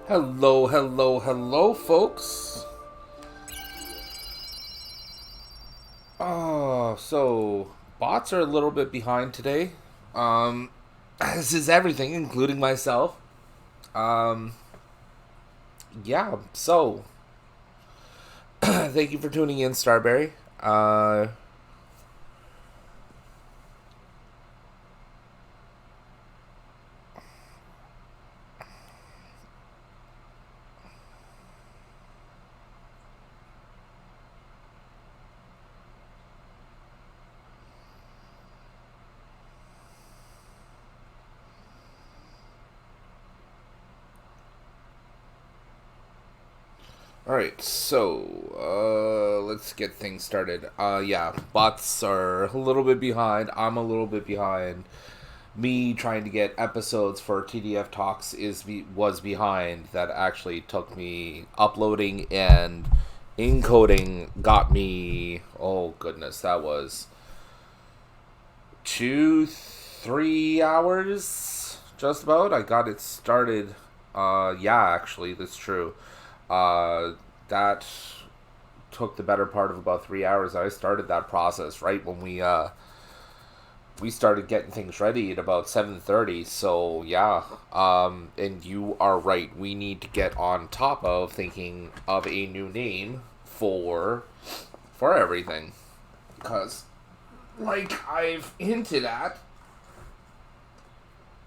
Hello, hello, hello, folks. So bots are a little bit behind today. Um, this is everything, including myself. Um, yeah. So, thank you for tuning in, Starberry. Uh, all right. So, let's get things started. Yeah, bots are a little bit behind. I'm a little bit behind. Me trying to get episodes for TDF talks was behind. That actually took me uploading and encoding got me, oh goodness, that was 2 3 hours just about. I got it started. Yeah, actually, that's true. That took the better part of about 3 hours. I started that process right when we started getting things ready at about 7:30. So yeah, and you are right, we need to get on top of thinking of a new name for everything, because like I've hinted at,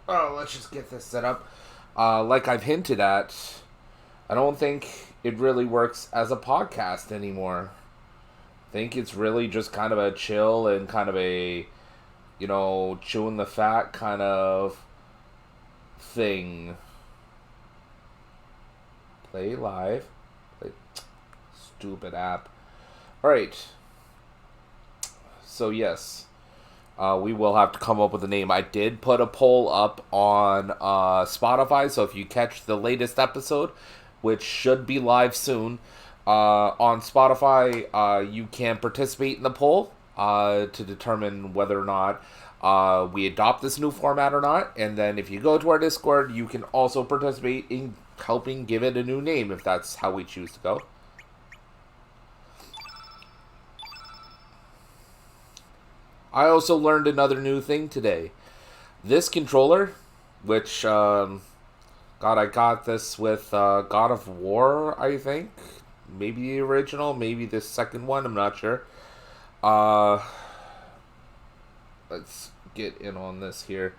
oh, let's just get this set up. Like I've hinted at, I don't think it really works as a podcast anymore. I think it's really just kind of a chill and kind of a, chewing the fat kind of thing. Play live. Play. Stupid app. Alright. So, yes. We will have to come up with a name. I did put a poll up on Spotify, so if you catch the latest episode, which should be live soon, on Spotify, you can participate in the poll to determine whether or not we adopt this new format or not. And then if you go to our Discord, you can also participate in helping give it a new name if that's how we choose to go. I also learned another new thing today. This controller, which, God, I got this with God of War, I think. Maybe the original, maybe the second one, I'm not sure. Uh, let's get in on this here.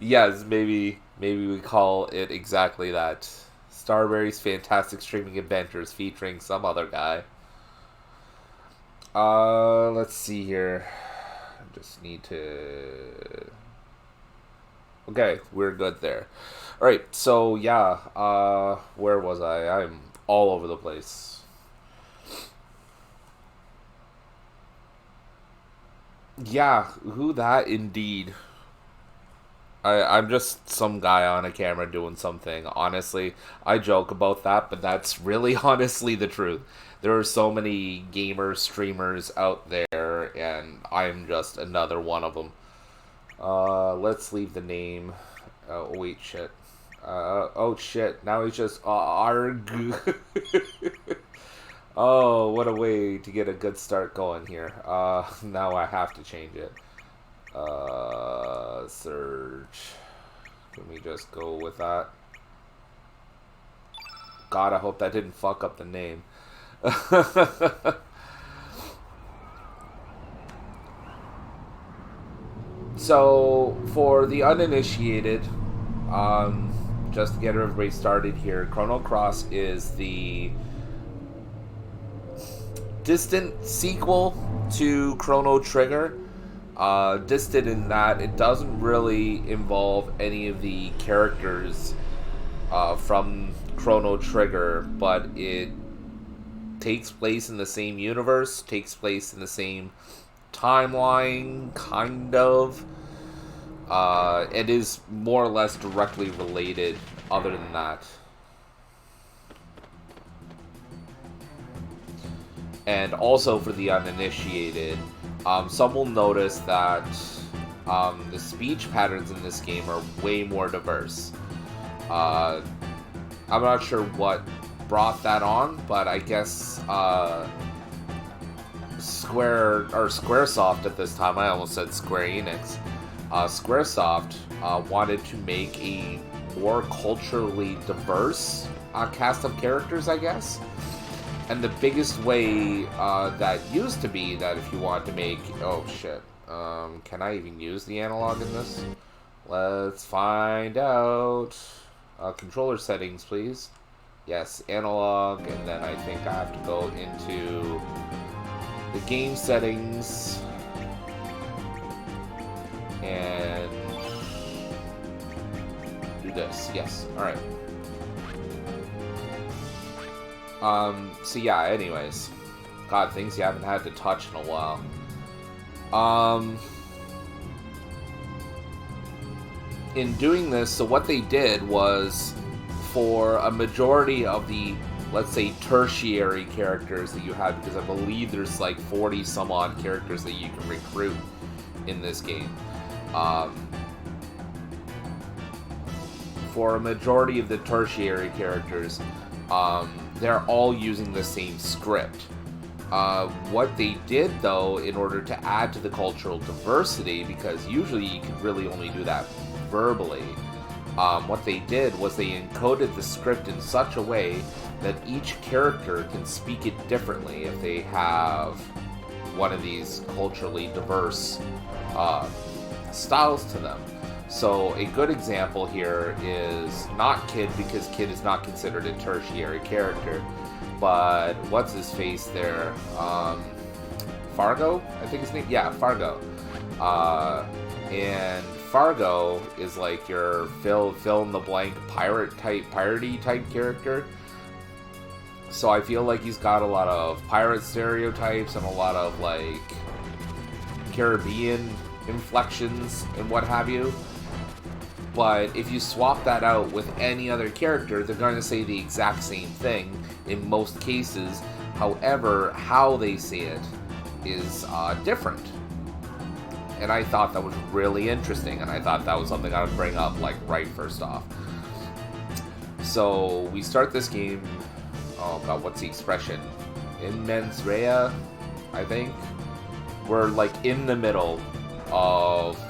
Yes, maybe we call it exactly that. Starberry's Fantastic Streaming Adventures featuring some other guy. Let's see here. I just need to. Okay, we're good there. All right, so yeah, where was I? I'm all over the place. Yeah, who that indeed. I'm just some guy on a camera doing something. Honestly, I joke about that, but that's really honestly the truth. There are so many gamer streamers out there, and I'm just another one of them. Let's leave the name. Oh, wait, shit. Oh, shit. Now he's just arg. Oh, what a way to get a good start going here. Now I have to change it. Search. Can we just go with that? God, I hope that didn't fuck up the name. So, for the uninitiated, just to get everybody started here, Chrono Cross is the distant sequel to Chrono Trigger. Distant in that it doesn't really involve any of the characters from Chrono Trigger, but it takes place in the same universe, takes place in the same timeline, kind of. It is more or less directly related, other than that. And also for the uninitiated, some will notice that The speech patterns in this game are way more diverse. I'm not sure what brought that on, but I guess Squaresoft at this time, I almost said Square Enix, Squaresoft wanted to make a more culturally diverse cast of characters, I guess. And the biggest way that used to be that if you wanted to make... Oh, shit. Can I even use the analog in this? Let's find out. Controller settings, please. Yes, analog, and then I think I have to go into the game settings and do this. Yes, alright. So yeah, anyways. God, things you haven't had to touch in a while. In doing this, so what they did was, for a majority of the, let's say, tertiary characters that you have, because I believe there's like 40 some odd characters that you can recruit in this game. For a majority of the tertiary characters, they're all using the same script. What they did, though, in order to add to the cultural diversity, because usually you can really only do that verbally, what they did was they encoded the script in such a way that each character can speak it differently if they have one of these culturally diverse styles to them. So a good example here is not Kid, because Kid is not considered a tertiary character, but what's his face there? Fargo, I think his name. Yeah, Fargo. And Fargo is like your fill in the blank piratey type character. So I feel like he's got a lot of pirate stereotypes and a lot of like Caribbean inflections and what have you. But if you swap that out with any other character, they're going to say the exact same thing in most cases. However, how they say it is different. And I thought that was really interesting, and I thought that was something I would bring up like right first off. So we start this game, oh god, what's the expression? In mens rea, I think. We're like in the middle of,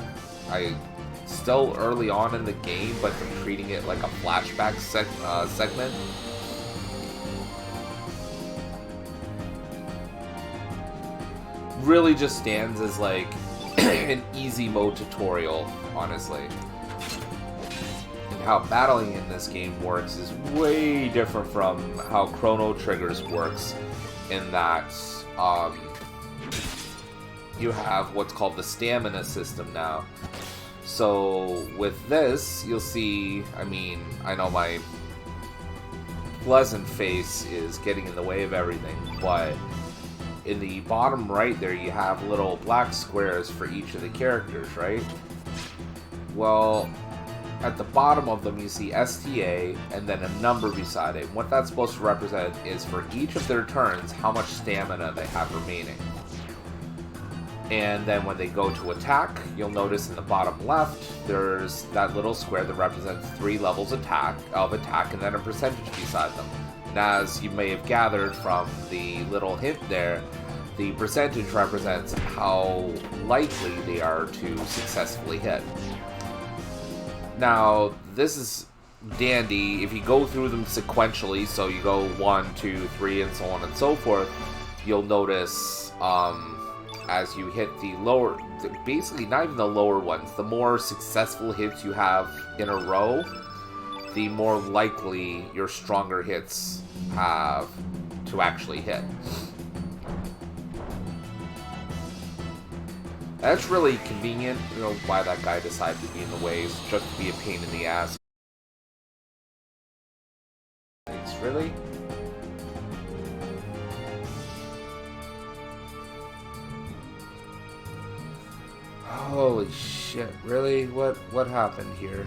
still early on in the game, but they're treating it like a flashback segment. Really just stands as like an easy mode tutorial, honestly. And how battling in this game works is way different from how Chrono Trigger's works, in that you have what's called the stamina system now. So with this, you'll see, I mean, I know my pleasant face is getting in the way of everything, but in the bottom right there, you have little black squares for each of the characters, right? Well, at the bottom of them, you see STA and then a number beside it. And what that's supposed to represent is for each of their turns, how much stamina they have remaining. And then when they go to attack, you'll notice in the bottom left, there's that little square that represents 3 levels of attack, and then a percentage beside them. And as you may have gathered from the little hint there, the percentage represents how likely they are to successfully hit. Now, this is dandy if you go through them sequentially, so you go 1, 2, 3, and so on and so forth, you'll notice as you hit the lower, basically not even the lower ones, the more successful hits you have in a row, the more likely your stronger hits have to actually hit. That's really convenient. You know why that guy decided to be in the way, is just to be a pain in the ass. Thanks, really? Holy shit, really? What happened here?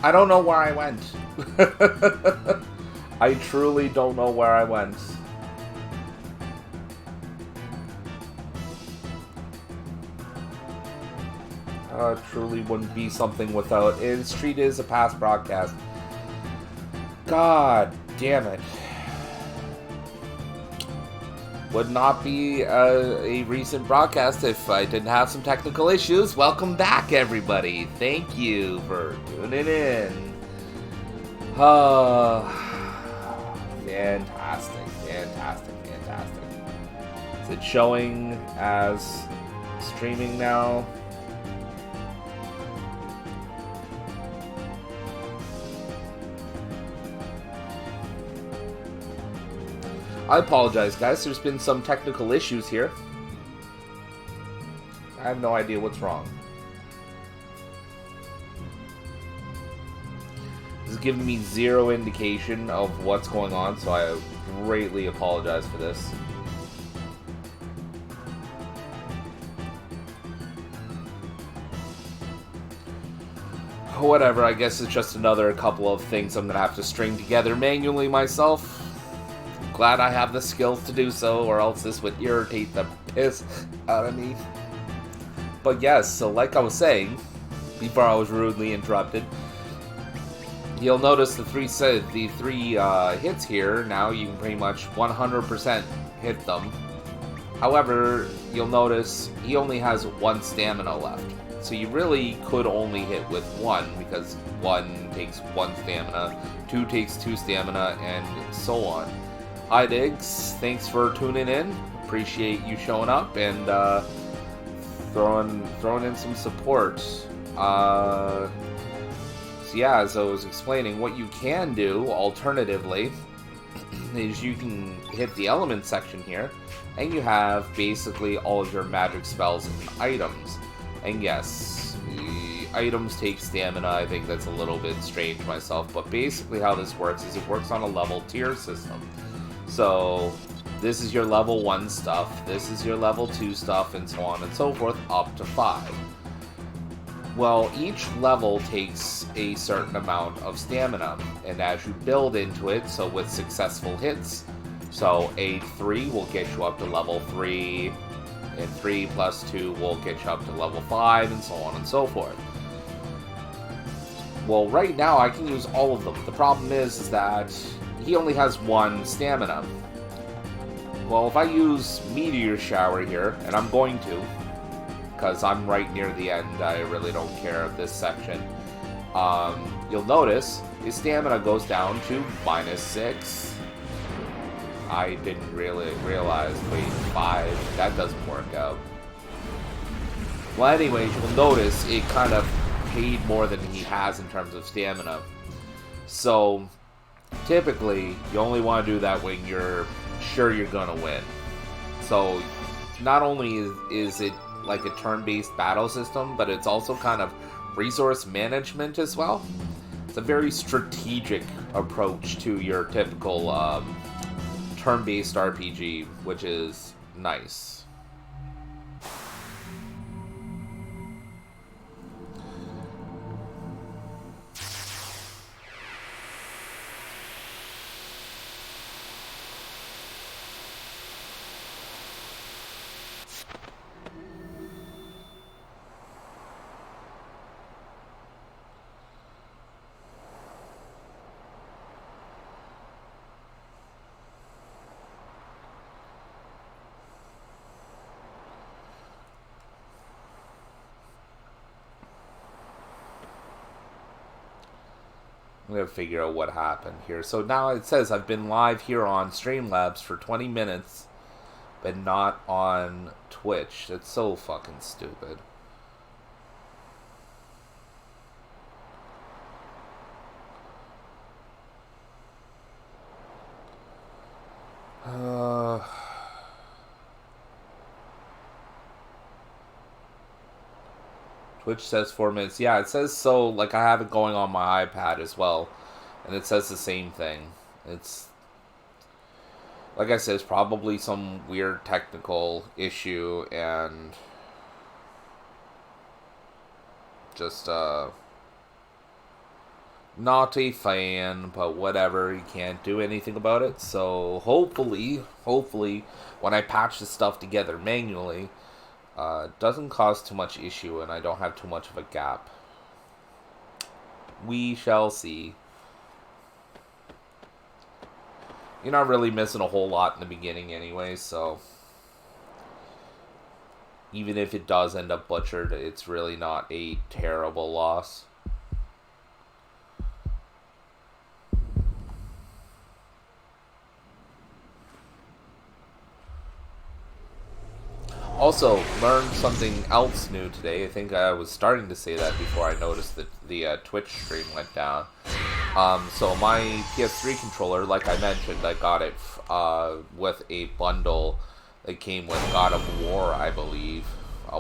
I don't know where I went. I truly don't know where I went. Truly wouldn't be something without it. Street is a past broadcast. God damn it. Would not be a recent broadcast if I didn't have some technical issues. Welcome back, everybody. Thank you for tuning in. Fantastic, fantastic, fantastic. Is it showing as streaming now? I apologize, guys. There's been some technical issues here. I have no idea what's wrong. This is giving me zero indication of what's going on, so I greatly apologize for this. Whatever, I guess it's just another couple of things I'm going to have to string together manually myself. Glad I have the skills to do so, or else this would irritate the piss out of me. But yes, so like I was saying, before I was rudely interrupted, you'll notice the three hits here. Now you can pretty much 100% hit them. However, you'll notice he only has one stamina left. So you really could only hit with one, because one takes one stamina, two takes two stamina, and so on. Hi Diggs, thanks for tuning in. Appreciate you showing up and throwing in some support. So yeah, as I was explaining, what you can do alternatively is you can hit the element section here, and you have basically all of your magic spells and items. And yes, the items take stamina. I think that's a little bit strange myself, but basically how this works is it works on a level tier system. So this is your level 1 stuff, this is your level 2 stuff, and so on and so forth, up to 5. Well, each level takes a certain amount of stamina, and as you build into it, so with successful hits, so a 3 will get you up to level 3, and 3 plus 2 will get you up to level 5, and so on and so forth. Well, right now I can use all of them. The problem is that he only has one stamina. Well, if I use Meteor Shower here, and I'm going to, because I'm right near the end, I really don't care of this section, you'll notice his stamina goes down to -6. I didn't really realize, wait, 5, that doesn't work out. Well, anyways, you'll notice it kind of paid more than he has in terms of stamina. So typically, you only want to do that when you're sure you're gonna win. So not only is it like a turn-based battle system, but it's also kind of resource management as well. It's a very strategic approach to your typical turn-based RPG, which is nice. I'm going to figure out what happened here. So now it says I've been live here on Streamlabs for 20 minutes, but not on Twitch. That's so fucking stupid. Twitch says 4 minutes. Yeah, it says so. Like, I have it going on my iPad as well, and it says the same thing. It's, like I said, it's probably some weird technical issue, and just Not a fan, but whatever. You can't do anything about it. So hopefully, when I patch this stuff together manually, it doesn't cause too much issue and I don't have too much of a gap. We shall see. You're not really missing a whole lot in the beginning anyway, so even if it does end up butchered, it's really not a terrible loss. Also, learned something else new today. I think I was starting to say that before I noticed that the Twitch stream went down. So my PS3 controller, like I mentioned, I got it with a bundle that came with God of War, I believe.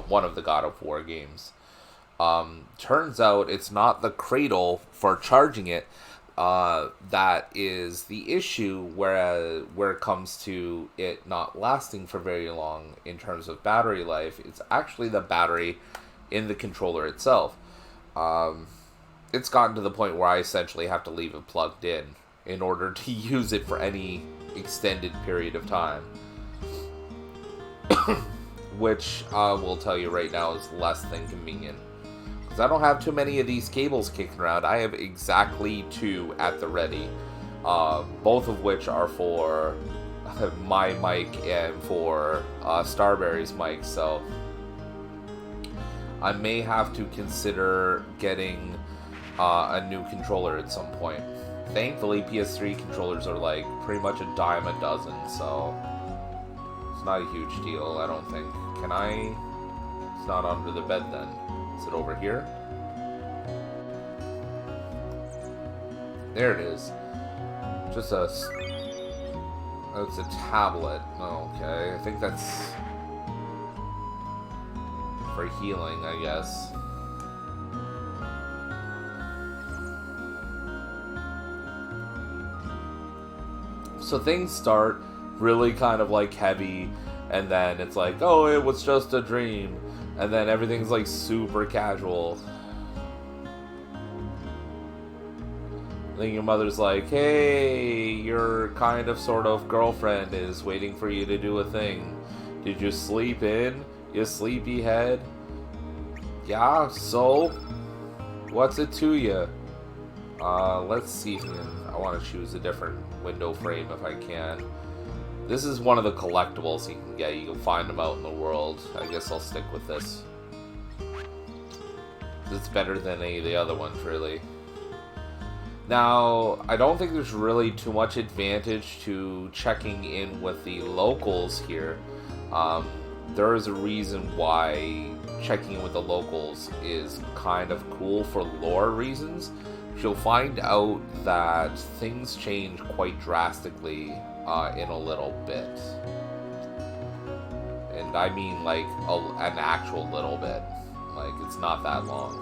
One of the God of War games. Turns out it's not the cradle for charging it that is the issue, where it comes to it not lasting for very long in terms of battery life. It's actually the battery in the controller itself. It's gotten to the point where I essentially have to leave it plugged in order to use it for any extended period of time. Which I will tell you right now is less than convenient. Because I don't have too many of these cables kicking around. I have exactly 2 at the ready. Both of which are for my mic and for Starberry's mic. So I may have to consider getting a new controller at some point. Thankfully, PS3 controllers are like pretty much a dime a dozen, so it's not a huge deal, I don't think. Can I? It's not under the bed then. Is it over here? There it is. Just a... Oh, it's a tablet. Okay, I think that's for healing, I guess. So things start really kind of like heavy, and then it's like, oh, it was just a dream, and then everything's like super casual. Then your mother's like, hey, your kind of sort of girlfriend is waiting for you to do a thing. Did you sleep in, you sleepyhead? Yeah, so what's it to you? Let's see. I want to choose a different window frame if I can. This is one of the collectibles you can get. You can find them out in the world. I guess I'll stick with this. It's better than any of the other ones, really. Now, I don't think there's really too much advantage to checking in with the locals here. There is a reason why checking in with the locals is kind of cool for lore reasons. You'll find out that things change quite drastically in a little bit. And I mean like an actual little bit. Like, it's not that long.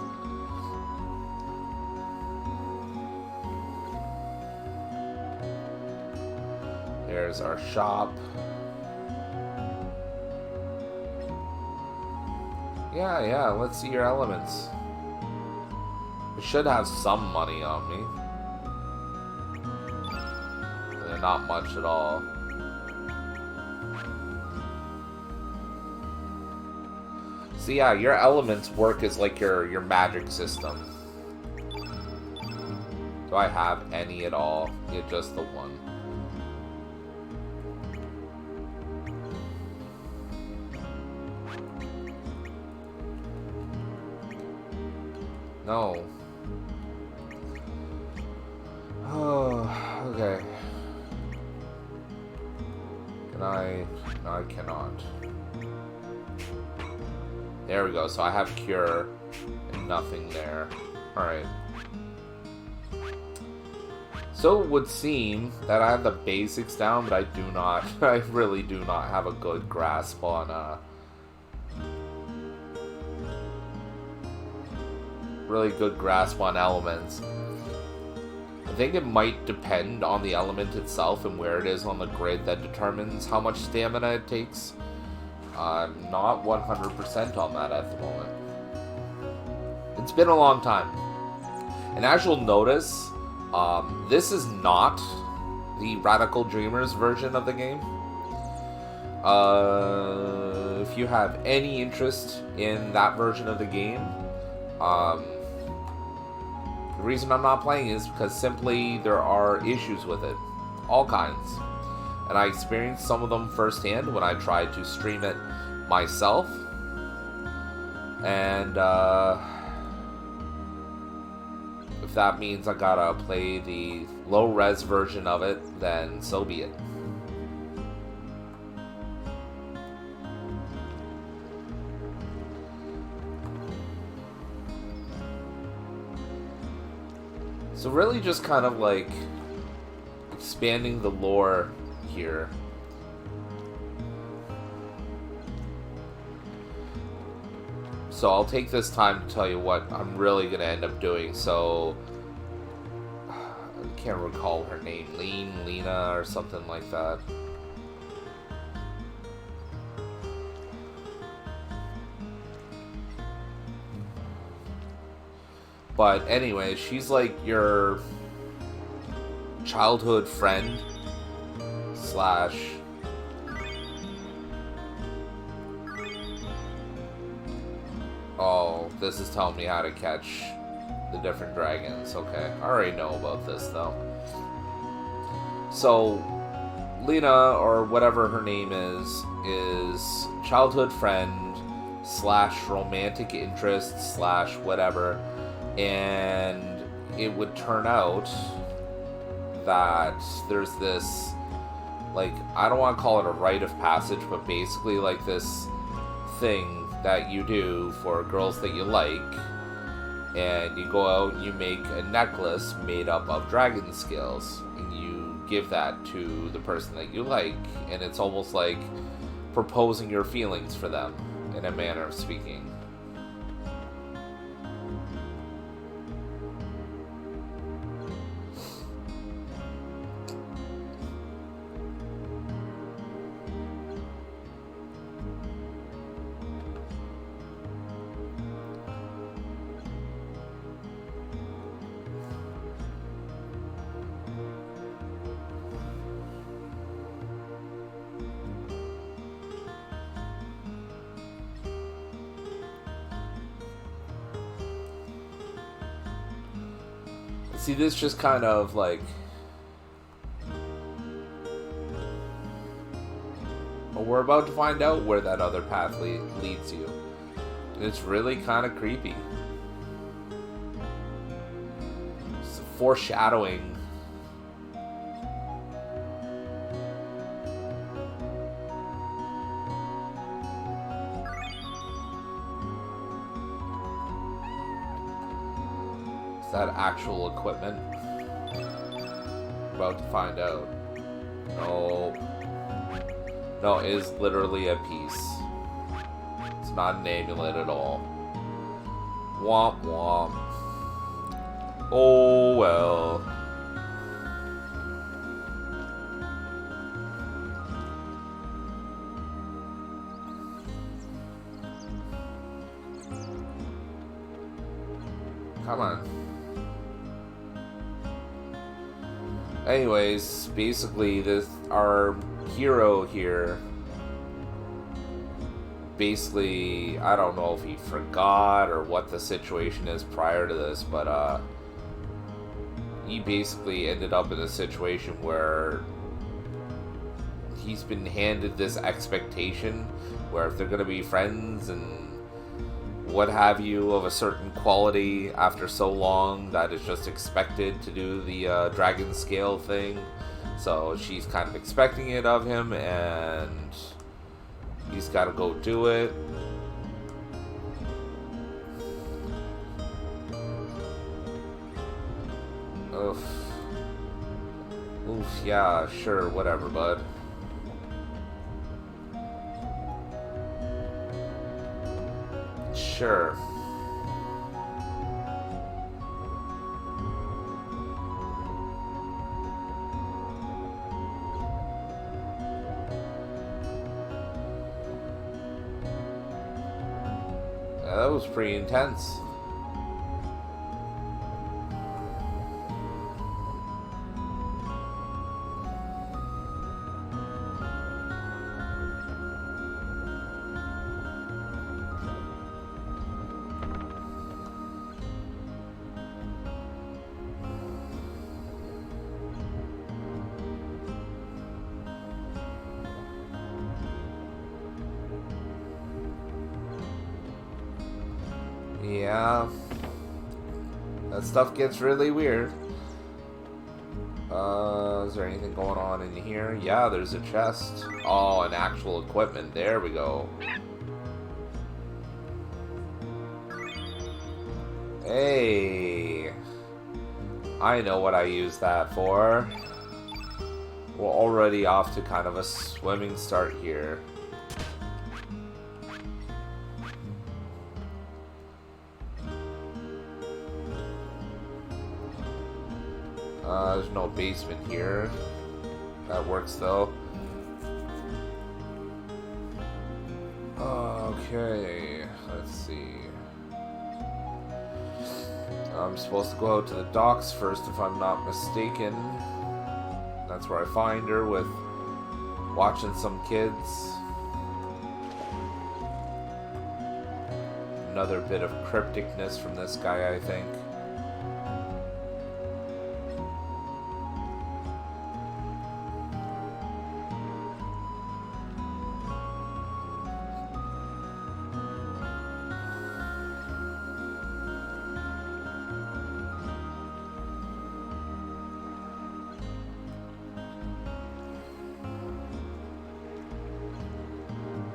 There's our shop. Yeah, let's see your elements. I should have some money on me. They're not much at all. So yeah, your elements work as like your magic system. Do I have any at all? Yeah, just the one. No. Oh, okay. Can I? No, I cannot. There we go. So I have cure and nothing there. Alright. So it would seem that I have the basics down, but I do not. I really do not have a good grasp on elements. I think it might depend on the element itself and where it is on the grid that determines how much stamina it takes. I'm not 100% on that at the moment. It's been a long time. And as you'll notice, this is not the Radical Dreamers version of the game. If you have any interest in that version of the game, the reason I'm not playing is because simply there are issues with it. All kinds. And I experienced some of them firsthand when I tried to stream it myself. And, if that means I gotta play the low-res version of it, then so be it. So really just kind of like expanding the lore here. So I'll take this time to tell you what I'm really going to end up doing. So I can't recall her name. Lena or something like that. But anyway, she's like your childhood friend slash oh, this is telling me how to catch the different dragons. Okay, I already know about this though. So Lena, or whatever her name is childhood friend slash romantic interest slash whatever. And it would turn out that there's this, like, I don't want to call it a rite of passage, but basically like this thing that you do for girls that you like, and you go out and you make a necklace made up of dragon scales, and you give that to the person that you like, and it's almost like proposing your feelings for them, in a manner of speaking. See, this just kind of like, well, we're about to find out where that other path leads you. And it's really kind of creepy. It's foreshadowing. That actual equipment? About to find out. No, it is literally a piece. It's not an amulet at all. Womp womp. Oh well. Come on. Anyways, basically, our hero here, basically, I don't know if he forgot or what the situation is prior to this, but he basically ended up in a situation where he's been handed this expectation where if they're going to be friends and what have you of a certain quality after so long, that is just expected to do the dragon scale thing. So she's kind of expecting it of him, and he's got to go do it. Oof. Oof, yeah, sure, whatever, bud. Sure. Yeah, that was pretty intense. Yeah. That stuff gets really weird. Is there anything going on in here? Yeah, there's a chest. Oh, and actual equipment. There we go. Hey. I know what I use that for. We're already off to kind of a swimming start here. There's no basement here. That works though. Okay, let's see. I'm supposed to go out to the docks first if I'm not mistaken. That's where I find her with watching some kids. Another bit of crypticness from this guy, I think.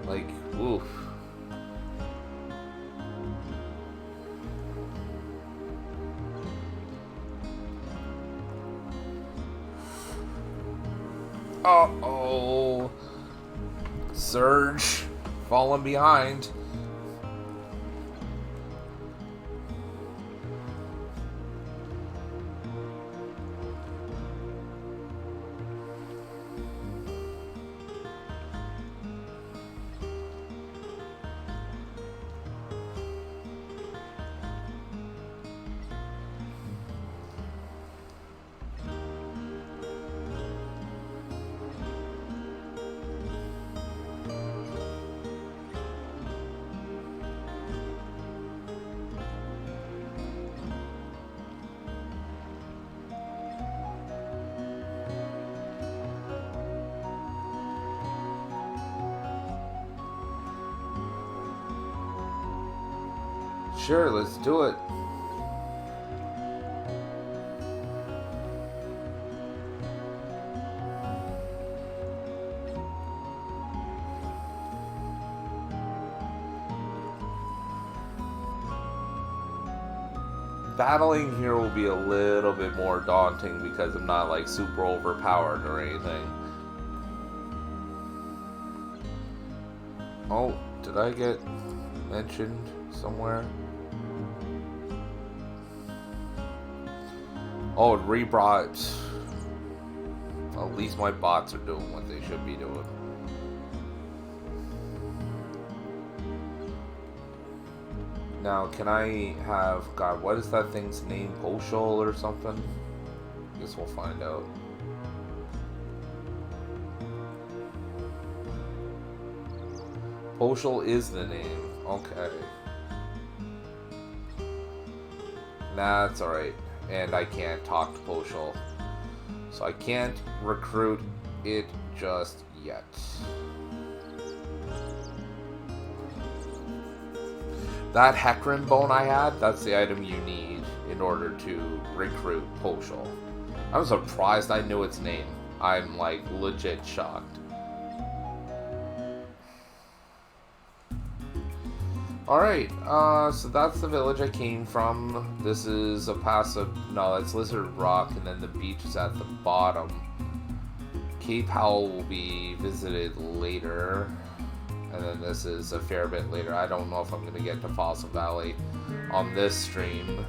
Like, oof. Uh-oh. Surge. Falling behind. Sure, let's do it. Battling here will be a little bit more daunting because I'm not like super overpowered or anything. Oh, did I get mentioned somewhere? Oh, it rebrought. Well, at least my bots are doing what they should be doing. Now, can I have... God, what is that thing's name? Poshol or something? Guess we'll find out. Poshol is the name. Okay. Nah, that's alright. And I can't talk to Poshol. So I can't recruit it just yet. That Hecarim bone I had, that's the item you need in order to recruit Poshol. I'm surprised I knew its name. I'm like legit shocked. Alright, so that's the village I came from. This is a passive... No, that's Lizard Rock, and then the beach is at the bottom. Cape Howell will be visited later. And then this is a fair bit later. I don't know if I'm going to get to Fossil Valley on this stream.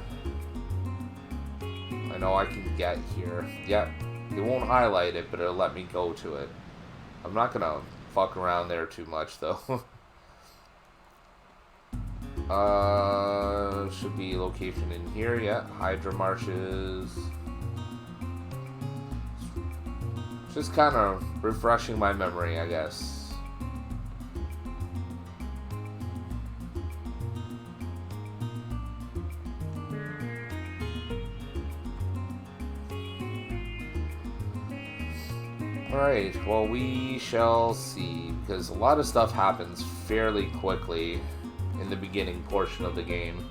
I know I can get here. Yep, it won't highlight it, but it'll let me go to it. I'm not going to fuck around there too much, though. Should be location in here, yeah. Hydra Marshes. Just kind of refreshing my memory, I guess. Alright, well, we shall see, because a lot of stuff happens fairly quickly in the beginning portion of the game.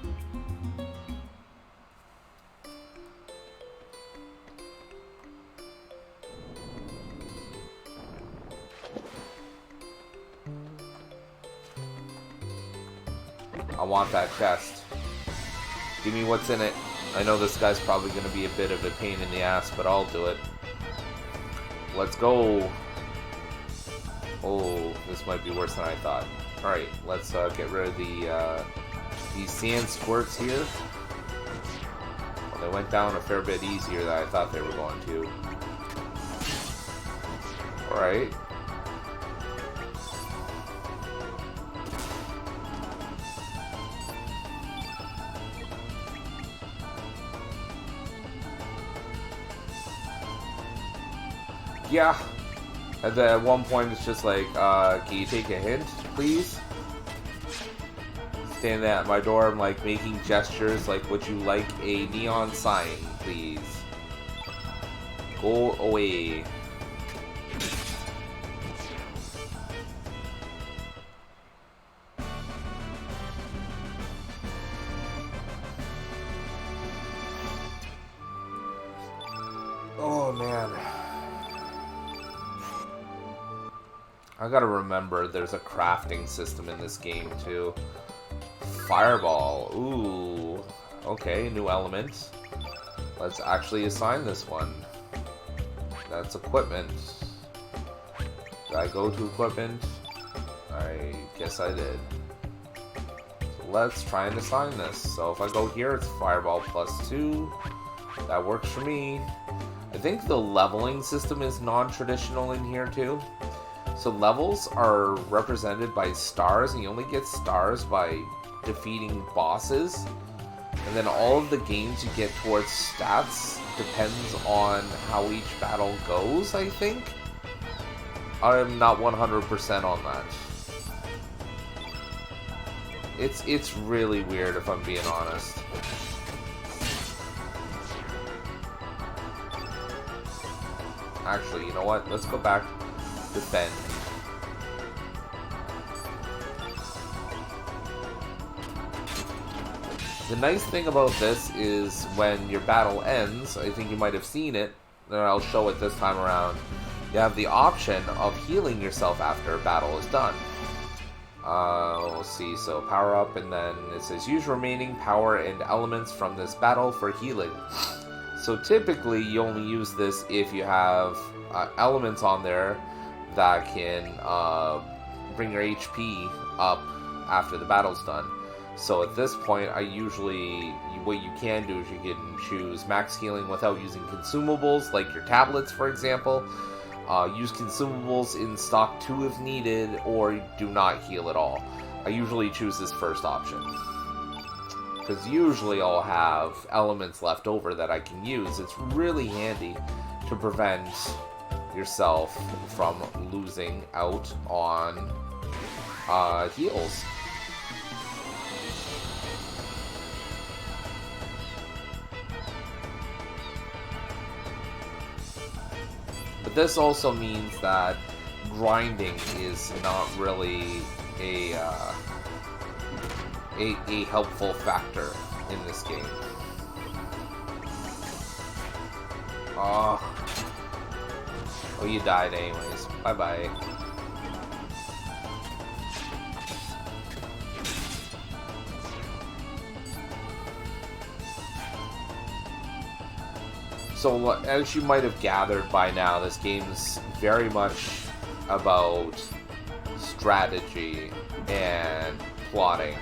I want that chest. Give me what's in it. I know this guy's probably going to be a bit of a pain in the ass, but I'll do it. Let's go. Oh, this might be worse than I thought. Alright, let's get rid of these sand squirts here. Well, they went down a fair bit easier than I thought they were going to. Alright. Yeah. At one point, it's just like, can you take a hint, please? Standing at my door, I'm like making gestures like, would you like a neon sign, please? Go away. Oh, man. I gotta remember there's a crafting system in this game too. Fireball. Ooh. Okay, new element. Let's actually assign this one. That's equipment. Did I go to equipment? I guess I did. So let's try and assign this. So if I go here, it's Fireball +2. That works for me. I think the leveling system is non-traditional in here too. So levels are represented by stars, and you only get stars by defeating bosses. And then all of the gains you get towards stats depends on how each battle goes, I think. I'm not 100% on that. It's really weird if I'm being honest. Actually, you know what? Let's go back. Defend. The nice thing about this is when your battle ends, I think you might have seen it, and I'll show it this time around, you have the option of healing yourself after a battle is done. Let's see, so power up, and then it says use remaining power and elements from this battle for healing. So typically you only use this if you have elements on there that can bring your HP up after the battle's done. So at this point, what you can do is you can choose max healing without using consumables, like your tablets, for example. Use consumables in stock 2 if needed, or do not heal at all. I usually choose this first option, because usually I'll have elements left over that I can use. It's really handy to prevent yourself from losing out on heals. But this also means that grinding is not really a helpful factor in this game. Oh, you died anyways. Bye-bye. So, as you might have gathered by now, this game's very much about strategy and plotting,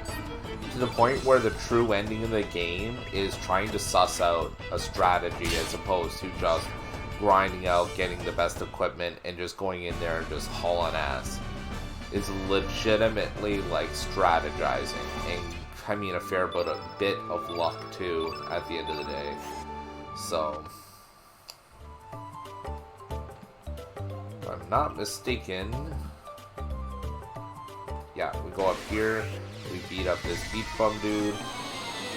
to the point where the true ending of the game is trying to suss out a strategy as opposed to just grinding out, getting the best equipment, and just going in there and just hauling ass. It's legitimately like strategizing, and I mean a fair bit of luck too at the end of the day. So, if I'm not mistaken, yeah, we go up here, we beat up this beach bum dude,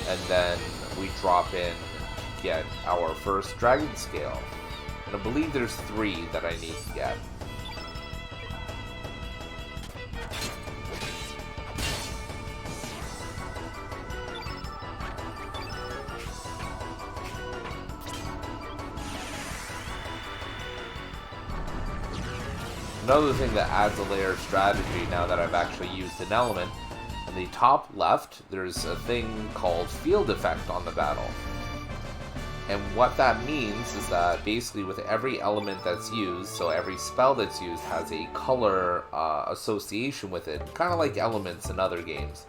and then we drop in to get our first dragon scale. And I believe there's 3 that I need to get. Another thing that adds a layer of strategy now that I've actually used an element In the top left, there's a thing called field effect on the battle. And what that means is that basically with every element that's used, so every spell that's used has a color association with it, kind of like elements in other games.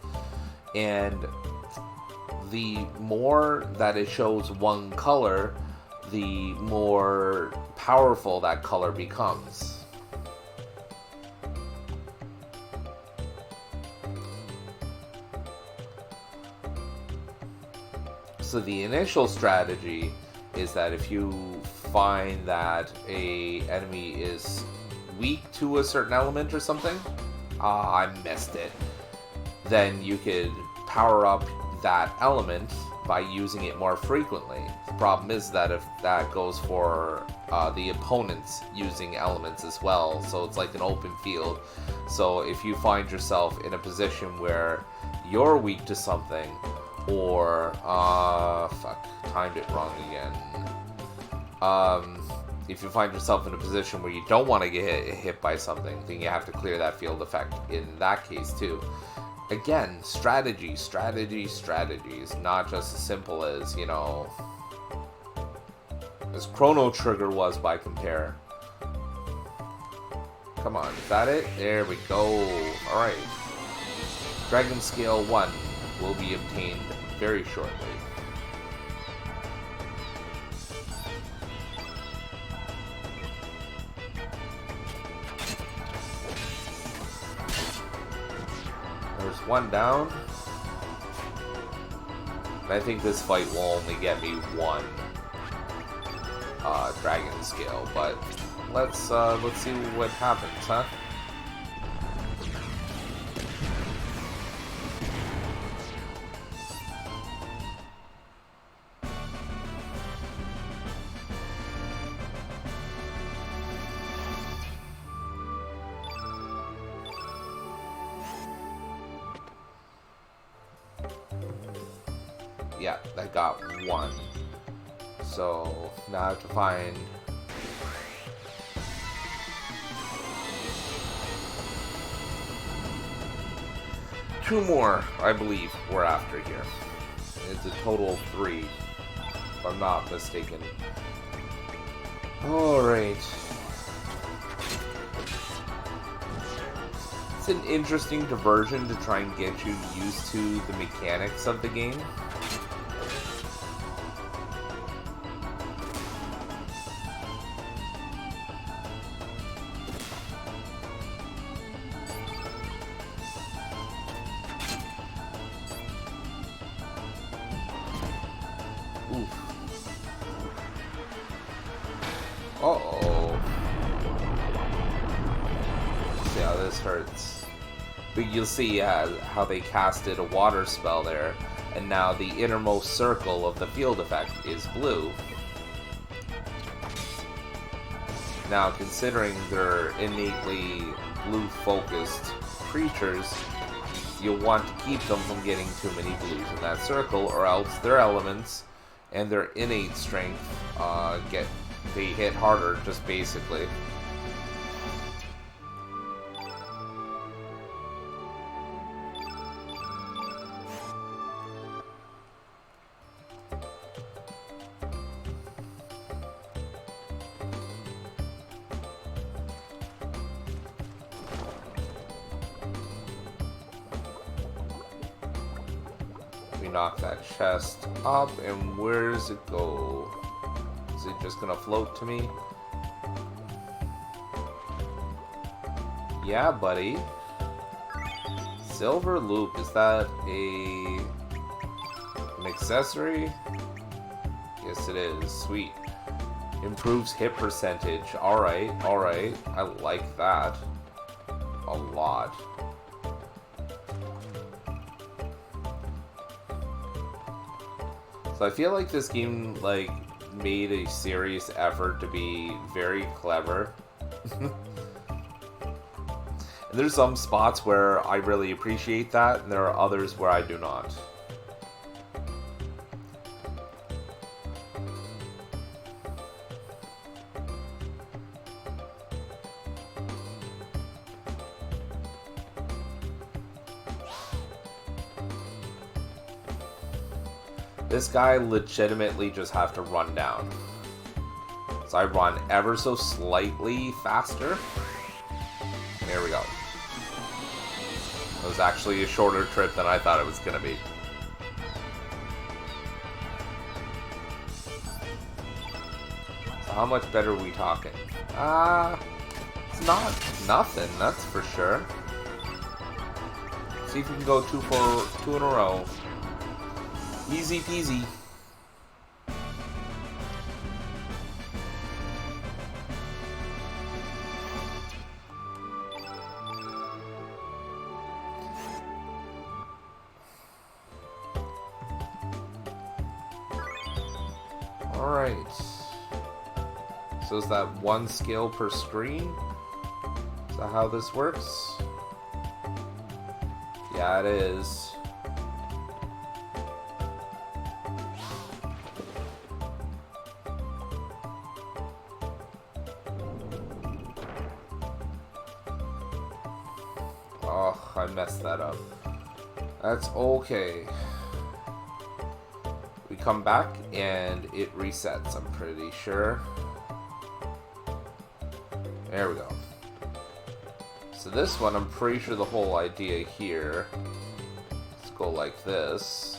And the more that it shows one color, the more powerful that color becomes. So the initial strategy is that if you find that a enemy is weak to a certain element or something, I missed it, then you could power up that element by using it more frequently. The problem is that if that goes for the opponents using elements as well, so it's like an open field. So if you find yourself in a position where you're weak to something, or timed it wrong again. If you find yourself in a position where you don't want to get hit by something, then you have to clear that field effect in that case too. Again, strategy is not just as simple as, you know, as Chrono Trigger was by compare. Come on, is that it? There we go. Alright. Dragon Scale 1 will be obtained very shortly. There's one down. And I think this fight will only get me one dragon scale, but let's see what happens, huh? Yeah, I got one. So now I have to find two more, I believe, we're after here. It's a total of 3, if I'm not mistaken. Alright. It's an interesting diversion to try and get you used to the mechanics of the game. Uh-oh. See how this hurts. But you'll see how they casted a water spell there, and now the innermost circle of the field effect is blue. Now, considering they're innately blue-focused creatures, you'll want to keep them from getting too many blues in that circle, or else their elements and their innate strength they hit harder, just basically. We knock that chest up, and where does it go? Is it just gonna float to me? Yeah, buddy. Silver loop, is that an accessory? Yes, it is. Sweet. Improves hit percentage. Alright, alright. I like that a lot. So I feel like this game, like, made a serious effort to be very clever. And there's some spots where I really appreciate that, and there are others where I do not. This guy legitimately just have to run down. So I run ever so slightly faster. There we go. It was actually a shorter trip than I thought it was going to be. So how much better are we talking? It's not nothing, that's for sure. See if we can go two in a row. Easy peasy. Alright. So is that one skill per screen? Is that how this works? Yeah, it is. Oh, I messed that up. That's okay. We come back and it resets, I'm pretty sure. There we go. So this one, I'm pretty sure the whole idea here, let's go like this.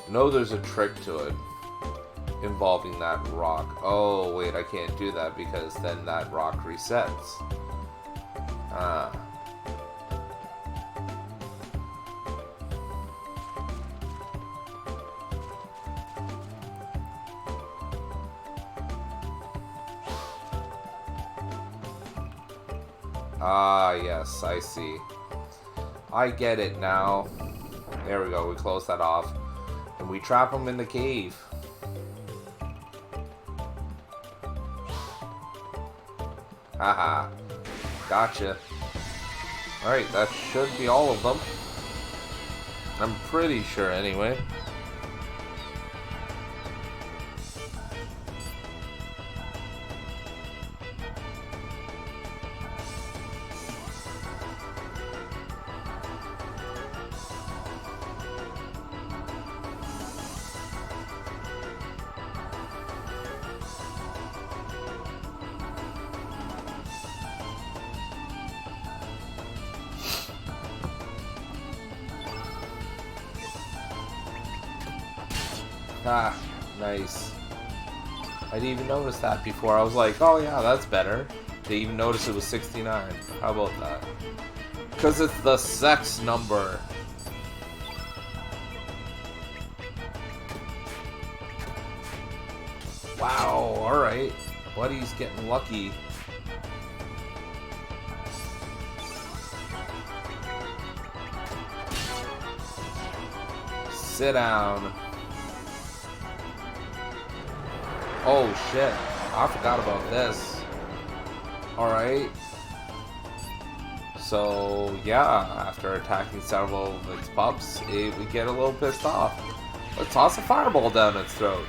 No, there's a trick to it involving that rock. Oh, wait, I can't do that because then that rock resets. Ah. Ah, yes, I see. I get it now. There we go, we close that off. And we trap him in the cave. Haha. Gotcha. Alright, that should be all of them. I'm pretty sure anyway. Ah, nice. I didn't even notice that before. I was like, oh yeah, that's better. Didn't even notice it was 69. How about that? Because it's the sex number. Wow, alright. Buddy's getting lucky. Sit down. Oh shit, I forgot about this. Alright. So, yeah, after attacking several of its pups, we get a little pissed off. Let's toss a fireball down its throat.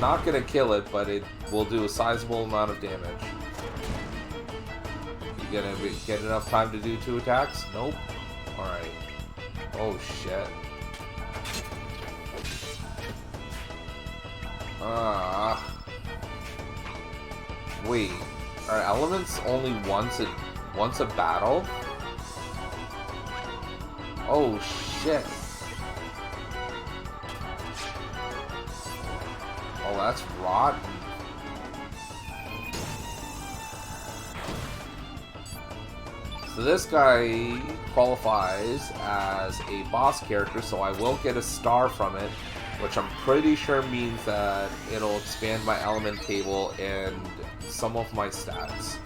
Not gonna kill it, but it will do a sizable amount of damage. You gonna get enough time to do 2 attacks? Nope. Alright. Oh shit. Wait, are elements only once a battle? Oh shit. Oh, that's rotten. So this guy qualifies as a boss character, so I will get a star from it, which I'm pretty sure means that it'll expand my element table and some of my stats.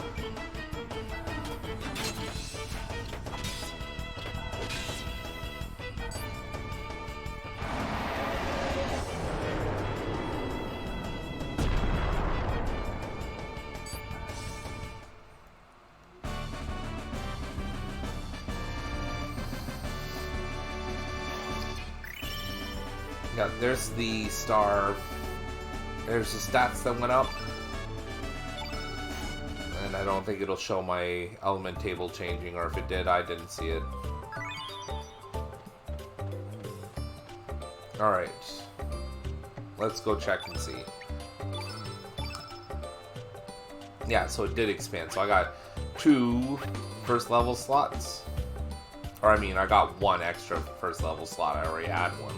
Yeah, there's the star. There's the stats that went up. And I don't think it'll show my element table changing, or if it did, I didn't see it. Alright. Let's go check and see. Yeah, so it did expand. So I got 2 first level slots. Or I mean, I got 1 extra first level slot. I already had 1.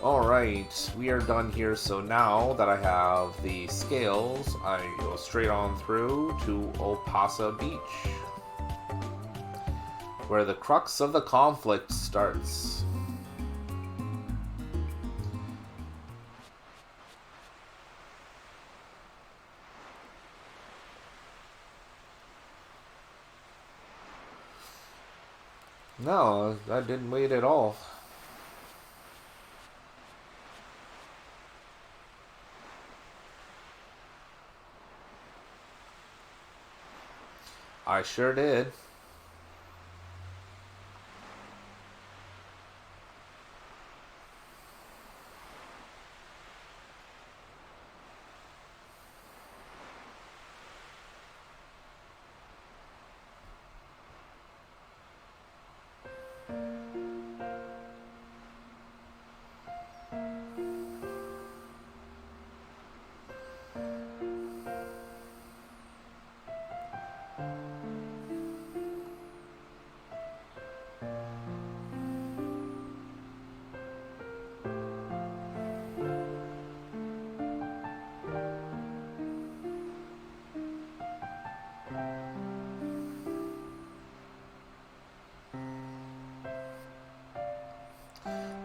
Alright, we are done here. So now that I have the scales, I go straight on through to Opasa Beach, where the crux of the conflict starts. No, I didn't wait at all. I sure did.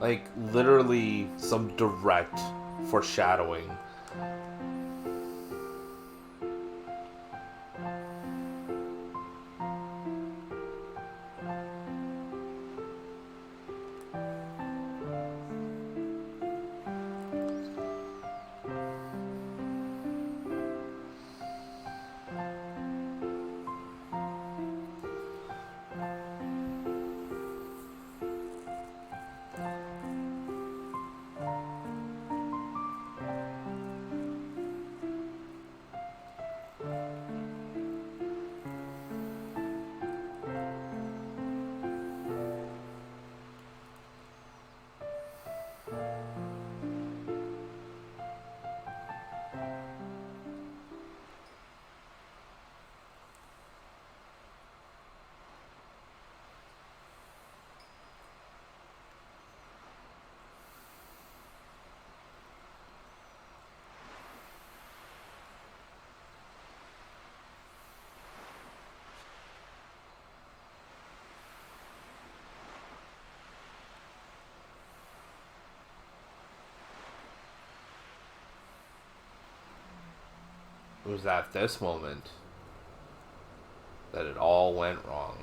Like, literally some direct foreshadowing. It was at this moment that it all went wrong.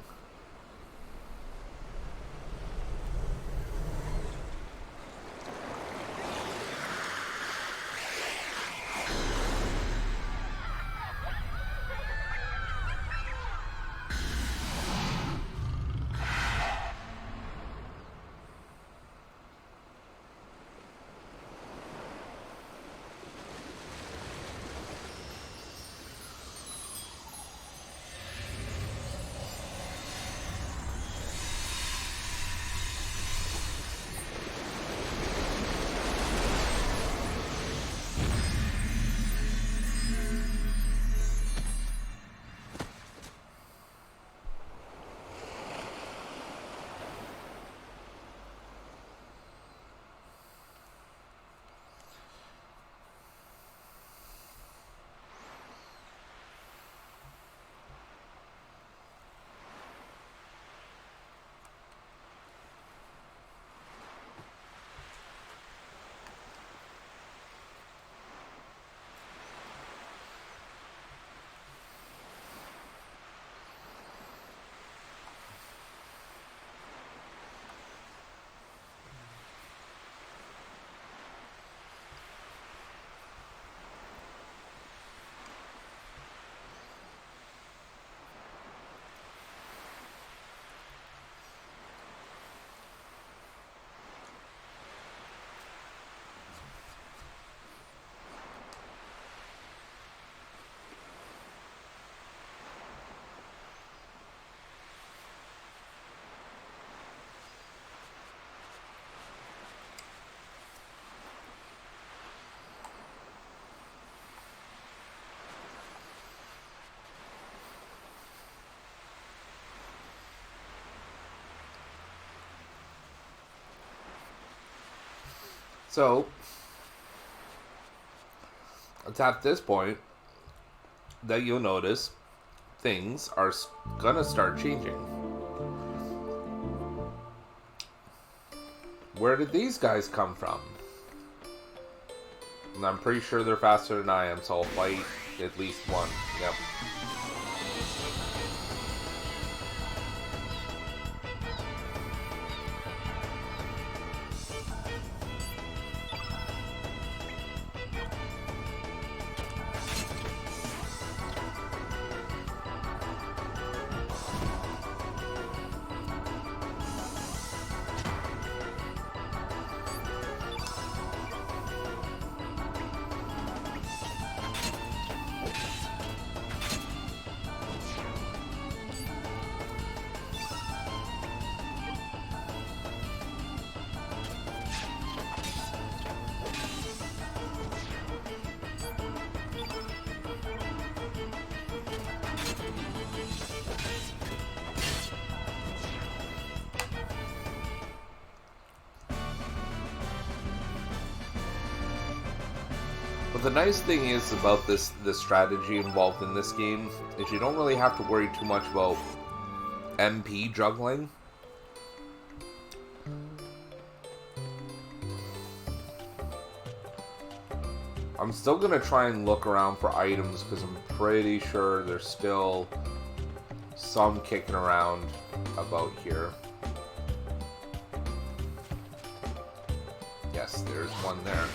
So, it's at this point that you'll notice things are gonna start changing. Where did these guys come from? And I'm pretty sure they're faster than I am, so I'll fight at least one. Yep. But the nice thing is about this strategy involved in this game is you don't really have to worry too much about MP juggling. I'm still going to try and look around for items because I'm pretty sure there's still some kicking around about here. Yes, there's one there.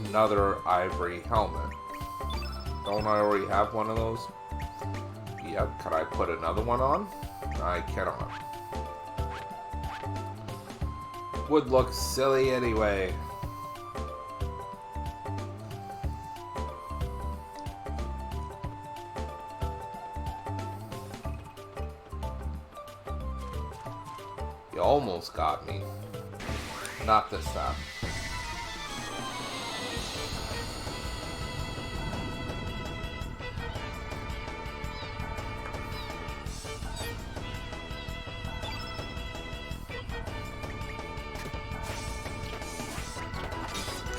Another ivory helmet. Don't I already have one of those? Yep. Could I put another one on? I cannot. Would look silly anyway. You almost got me. Not this time.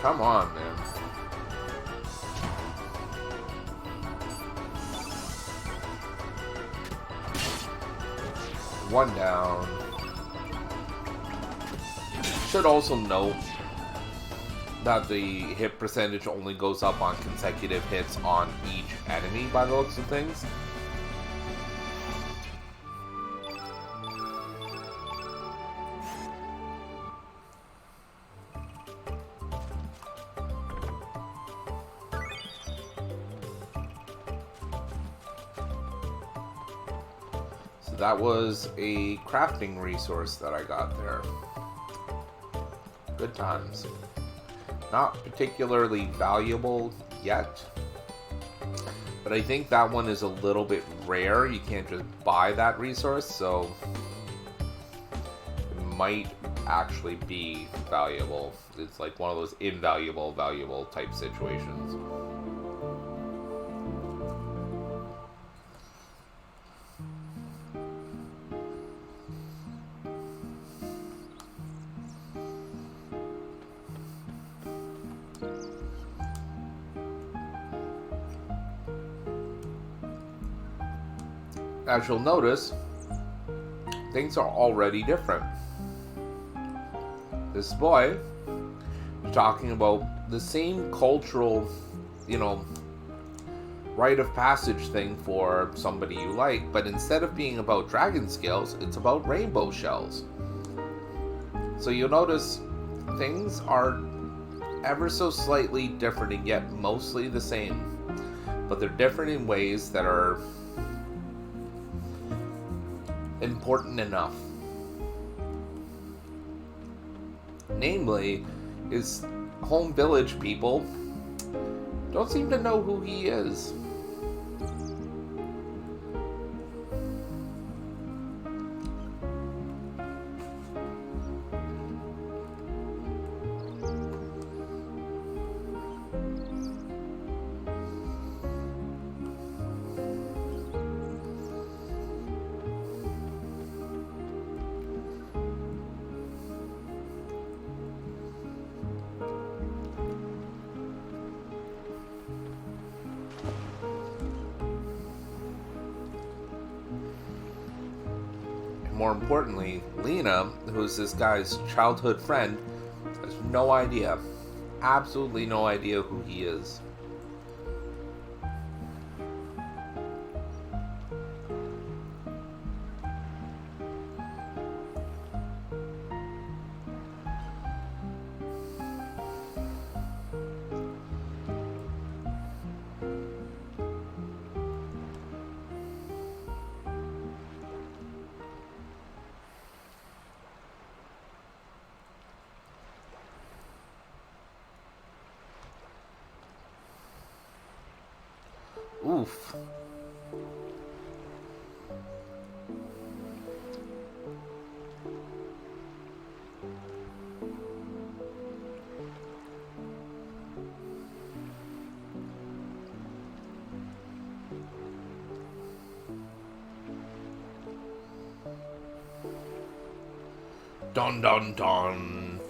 Come on, man. One down. Should also note that the hit percentage only goes up on consecutive hits on each enemy by the looks of things. That was a crafting resource that I got there. Good times. Not particularly valuable yet, but I think that one is a little bit rare. You can't just buy that resource, so it might actually be valuable. It's like one of those invaluable, valuable type situations. As you'll notice, things are already different. This boy talking about the same cultural, rite of passage thing for somebody you like, but instead of being about dragon scales, it's about rainbow shells. So you'll notice things are ever so slightly different and yet mostly the same, but they're different in ways that are important enough. Namely, his home village people don't seem to know who he is. More importantly, Lena, who's this guy's childhood friend, has no idea, absolutely no idea who he is. Oof. Dun dun dun.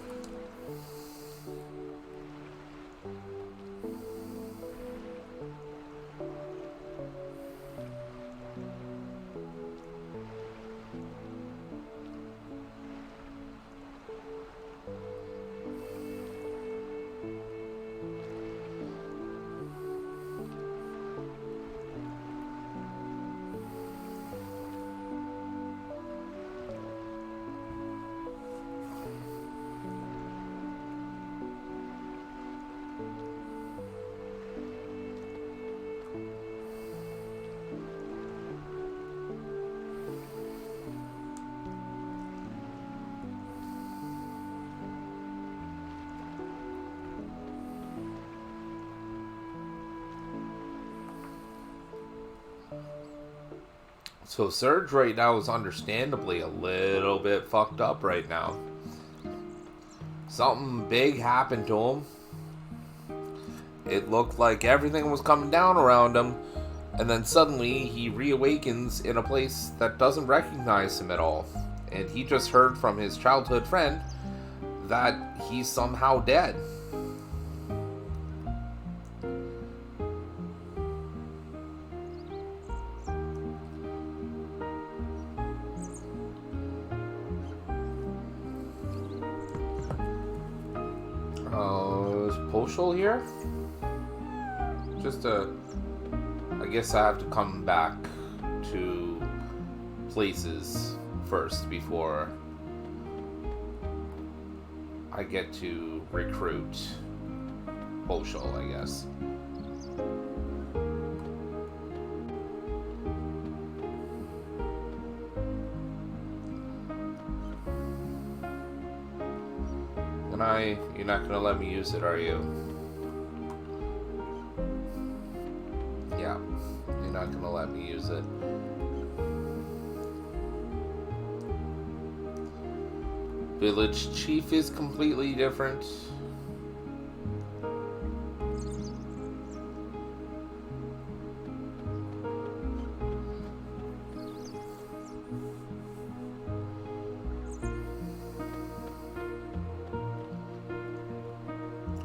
So Surge right now is understandably a little bit fucked up right now. Something big happened to him. It looked like everything was coming down around him, and then suddenly he reawakens in a place that doesn't recognize him at all. And he just heard from his childhood friend that he's somehow dead. Is Poshul here? I guess I have to come back to places first before I get to recruit Poshul, I guess. You're not gonna let me use it, are you? Yeah, you're not gonna let me use it. Village chief is completely different.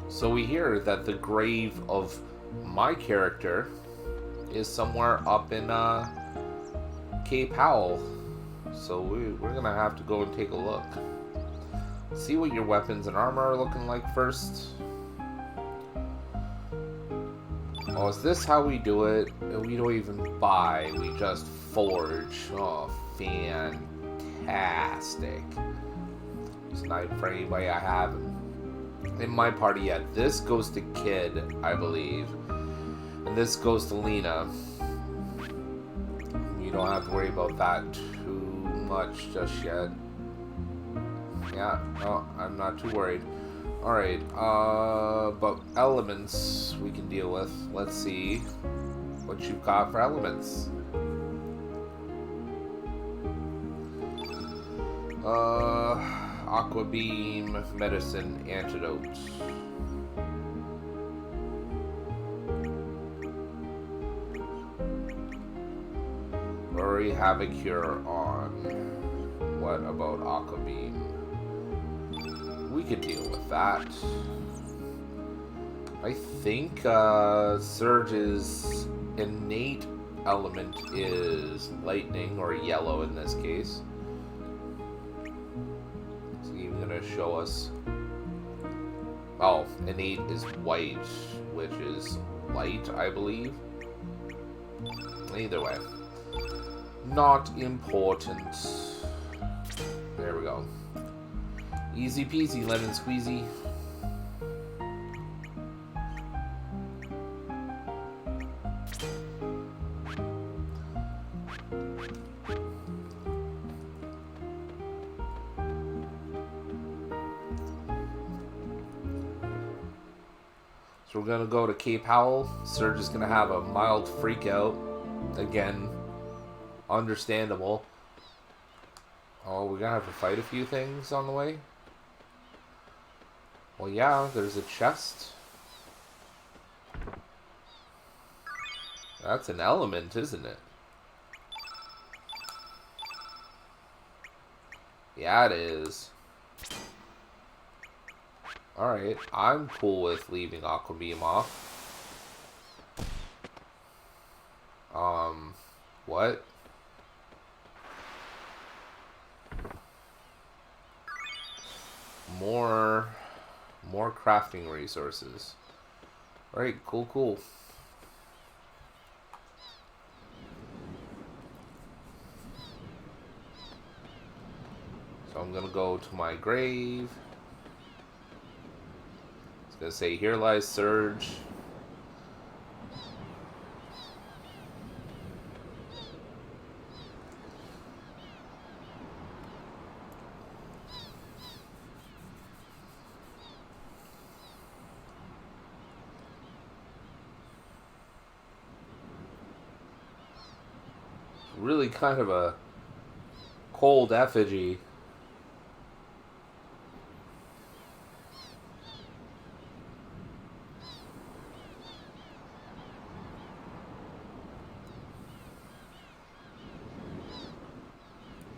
So we hear that the grave of my character is somewhere up in Cape Howell. So we're gonna have to go and take a look. See what your weapons and armor are looking like first. Oh, is this how we do it? We don't even buy, we just forge. Oh, fantastic. It's not for anybody I have in my party yet. This goes to Kid, I believe. And this goes to Lena. You don't have to worry about that too much just yet. Yeah, no, I'm not too worried. Alright, but elements we can deal with. Let's see what you've got for elements. Aqua Beam, Medicine, Antidote. We already have a cure on. What about Aqua Beam? We could deal with that. I think Surge's innate element is lightning, or yellow in this case. It's even gonna show us. Oh, innate is white, which is light, I believe. Either way. Not important. There we go. Easy peasy, lemon squeezy. So we're gonna go to Cape Howell. Surge is gonna have a mild freak out. Again, understandable. Oh, we're gonna have to fight a few things on the way. Well, yeah, there's a chest. That's an element, isn't it? Yeah, it is. Alright, I'm cool with leaving Aqua Beam off. What? More crafting resources. Alright, cool. So I'm gonna go to my grave. It's gonna say, here lies Surge. Really kind of a cold effigy.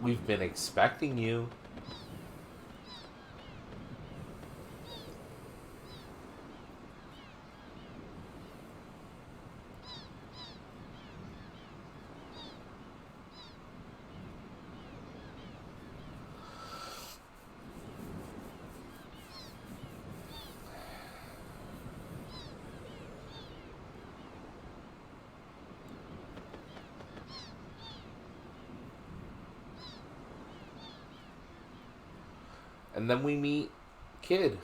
We've been expecting you. And then we meet Kid.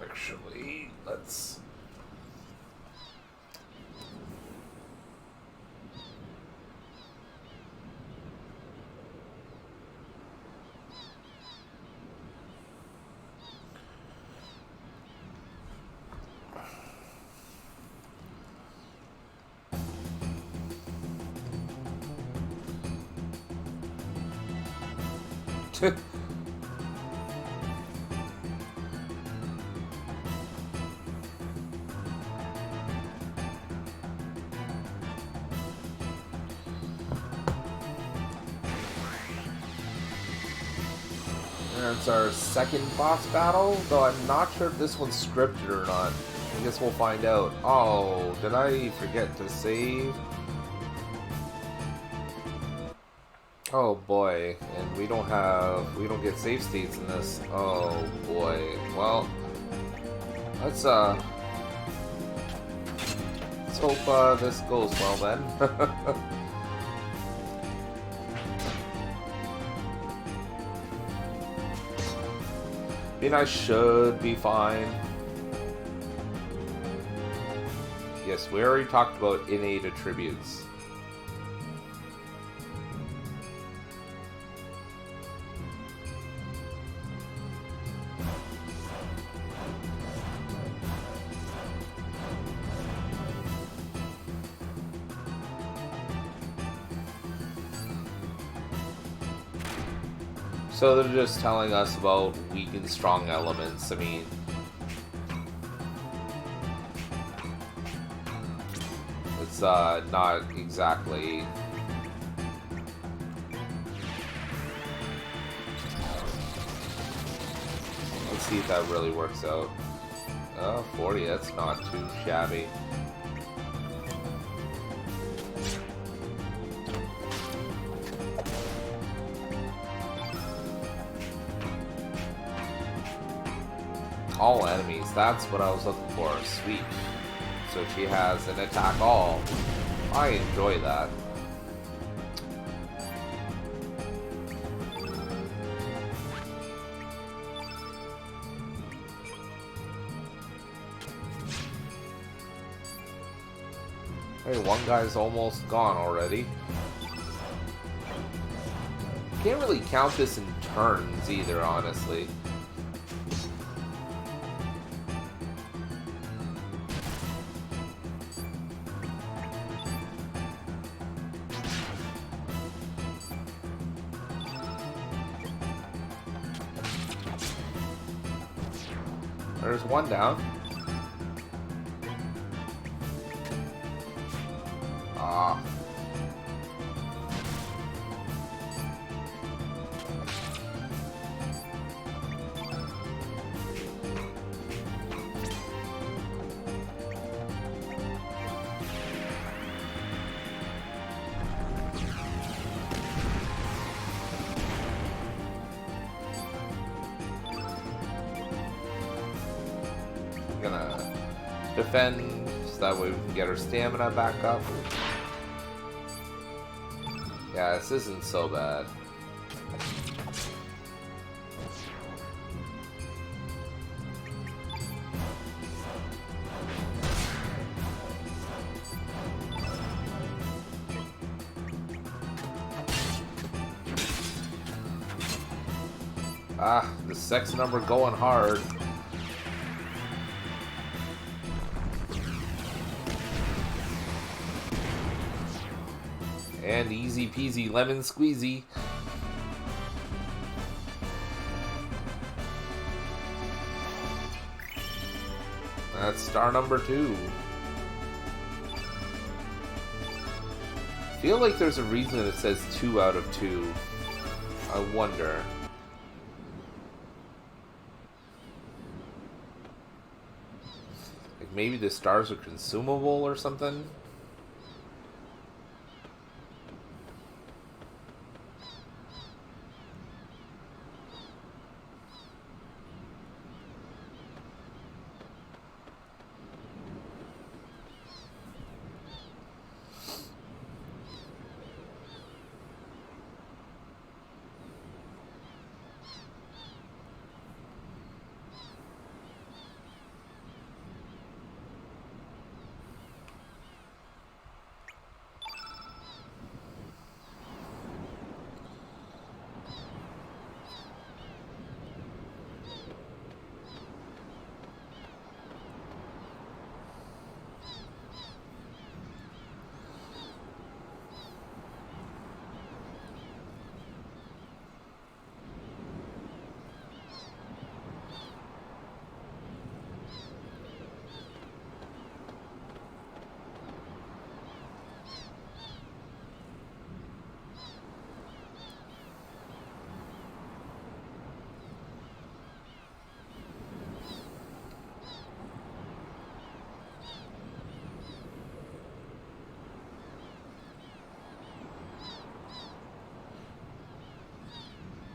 Actually, let's... It's our second boss battle, though I'm not sure if this one's scripted or not. I guess we'll find out. Oh, did I forget to save? Oh boy, and we don't get save states in this. Oh boy. Well, let's hope this goes well then. I mean, I should be fine. Yes, we already talked about innate attributes. So they're just telling us about weak and strong elements. I mean, it's not exactly. Let's see if that really works out. 40, that's not too shabby. All enemies, that's what I was looking for. Sweet. So she has an attack all. I enjoy that. Hey, one guy's almost gone already. Can't really count this in turns either, honestly. There's one down. Ah. Gonna defend so that way we can get our stamina back up. Yeah, this isn't so bad. Ah, the sex number going hard. And easy peasy lemon squeezy. That's star number 2. I feel like there's a reason it says 2 out of 2. I wonder. Like maybe the stars are consumable or something?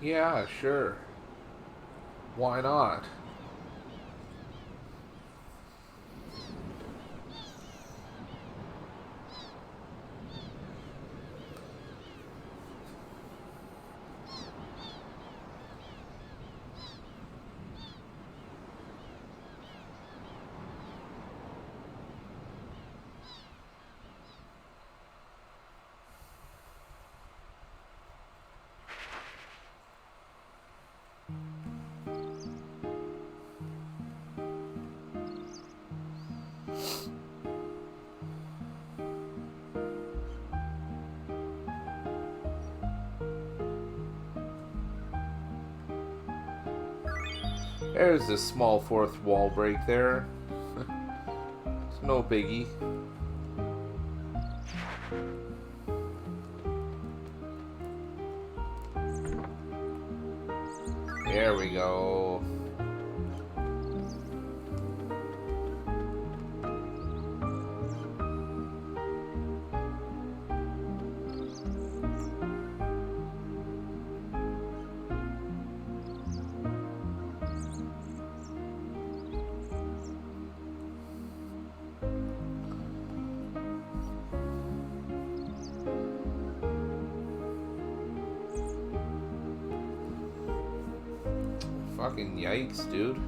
Yeah, sure. Why not? There's this small fourth wall break there. It's no biggie. There we go. Fucking yikes, dude.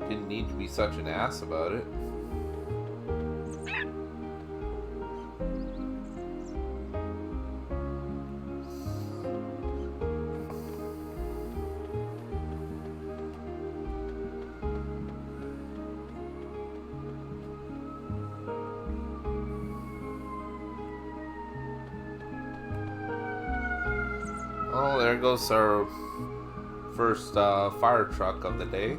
Didn't need to be such an ass about it. Oh, there goes our first fire truck of the day.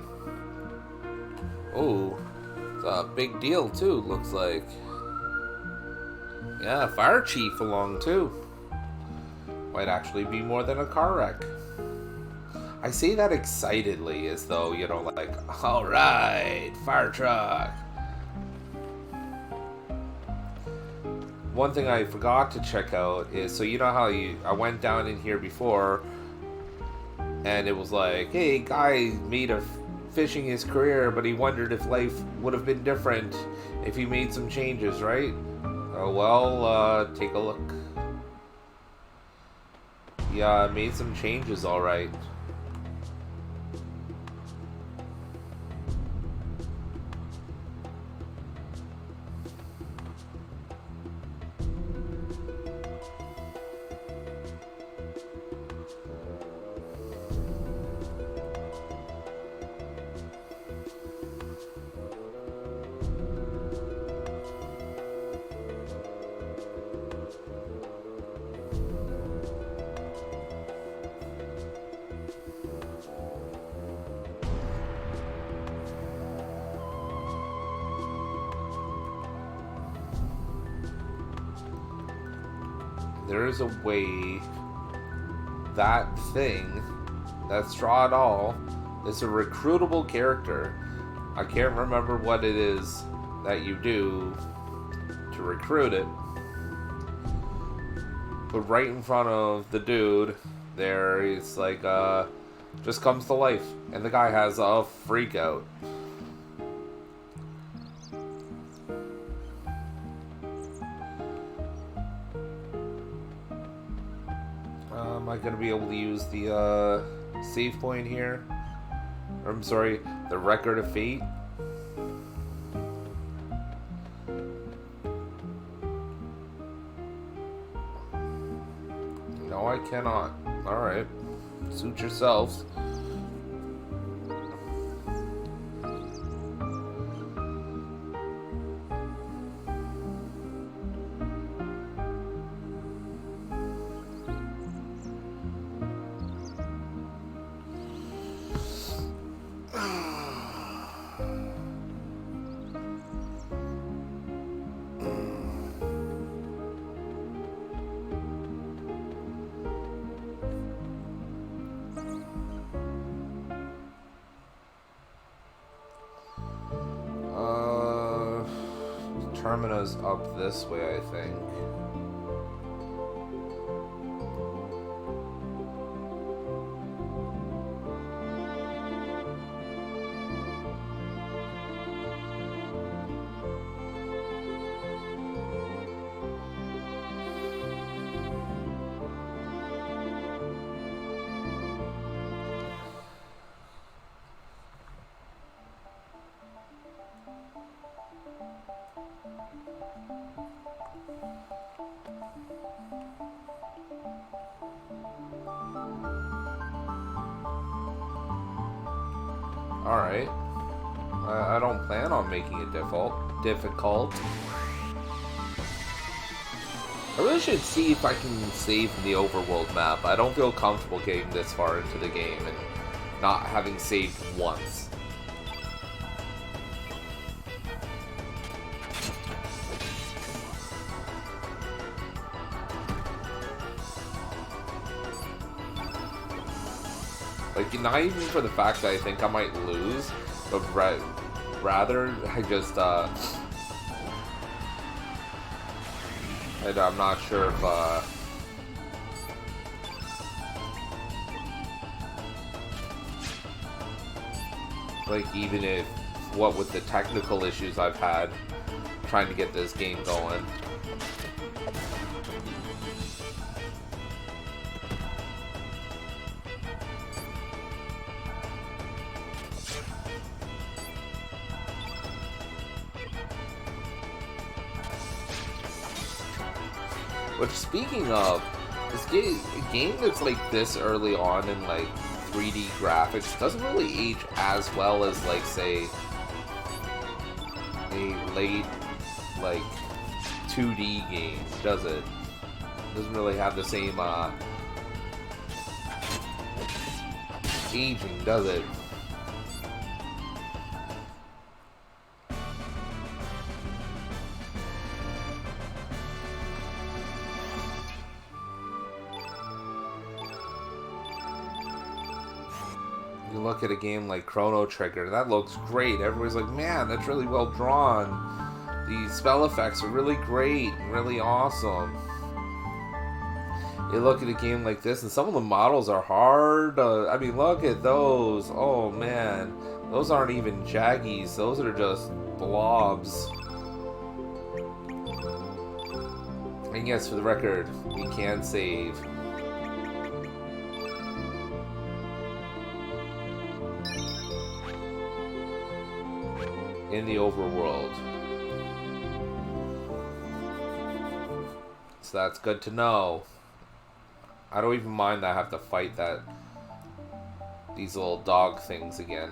Oh, it's a big deal too, looks like. Yeah, fire chief along too. Might actually be more than a car wreck. I say that excitedly as though, you know, like, alright, fire truck. One thing I forgot to check out is, so you know how I went down in here before and it was like, hey, guy made a fishing his career, but he wondered if life would have been different if he made some changes, right? Oh, well, take a look. Yeah, made some changes, alright. There is a way that thing, that straw doll, is a recruitable character. I can't remember what it is that you do to recruit it. But right in front of the dude, there is like, just comes to life. And the guy has a freak out. Am I going to be able to use the save point here? Or, I'm sorry, the record of fate? No, I cannot. Alright. Suit yourselves. Termina's up this way, I think. Alright. I don't plan on making it difficult. I really should see if I can save in the overworld map. I don't feel comfortable getting this far into the game and not having saved once. Like, not even for the fact that I think I might lose, but rather, I just, I'm not sure if, like, even if, what with the technical issues I've had trying to get this game going. Which, speaking of, this game that's like this early on in like 3D graphics doesn't really age as well as, like, say, a late like 2D game, does it? Doesn't really have the same aging, does it? You look at a game like Chrono Trigger, that looks great. Everybody's like, man, that's really well drawn. The spell effects are really great and really awesome. You look at a game like this, and some of the models are hard. I mean, look at those. Oh, man. Those aren't even jaggies. Those are just blobs. And yes, for the record, we can save. In the overworld. So that's good to know. I don't even mind that I have to fight these little dog things again.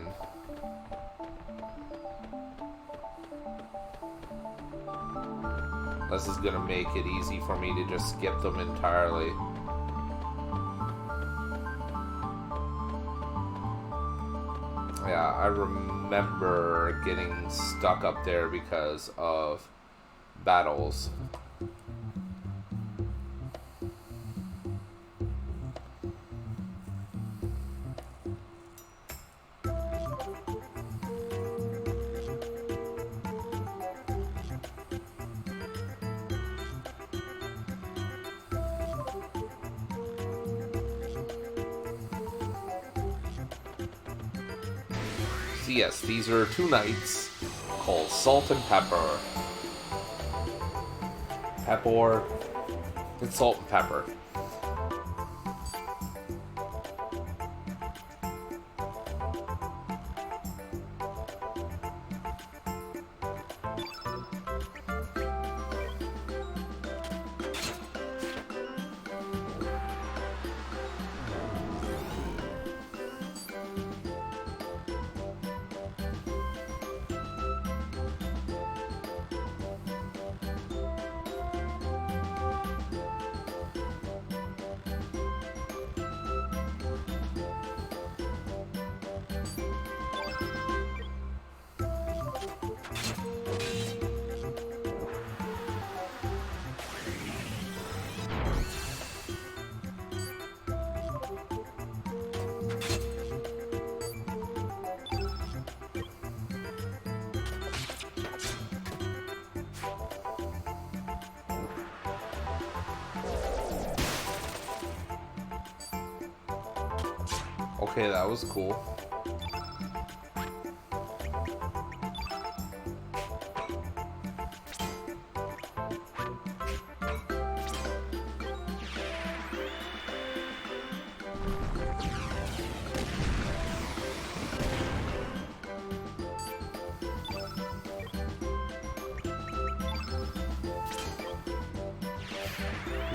This is gonna make it easy for me to just skip them entirely. Yeah, I remember getting stuck up there because of battles. So yes, these are two knights called Salt and Pepper. Pepper. It's Salt and Pepper. Okay, that was cool.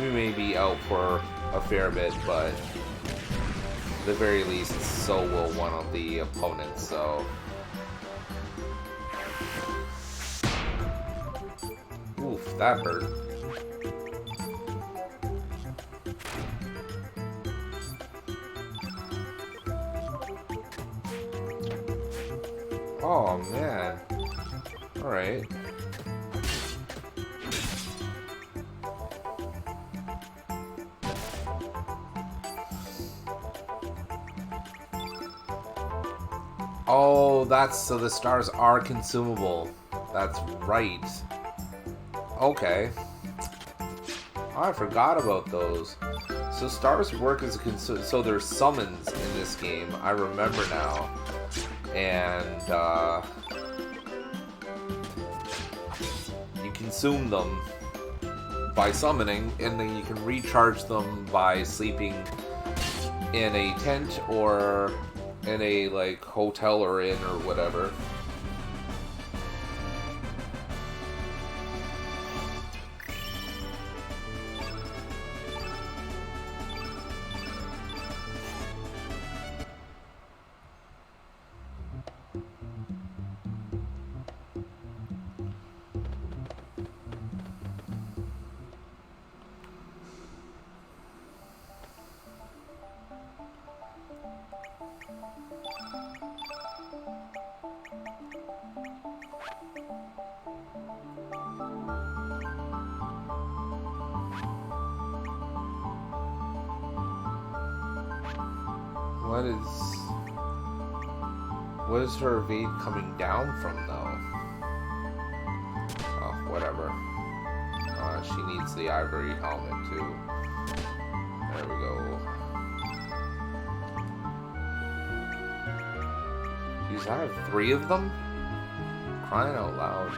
We may be out for a fair bit, but At the very least, so will one of the opponents, so... Oof, that hurt. Oh, man. Alright. Oh, so the stars are consumable. That's right. Okay. Oh, I forgot about those. So stars work as a so there's summons in this game. I remember now. And you consume them by summoning, and then you can recharge them by sleeping in a tent or in a like hotel or inn or whatever. What is her evade coming down from, though? Oh, whatever. She needs the ivory helmet, too. There we go. Jeez, I have 3 of them? Crying out loud.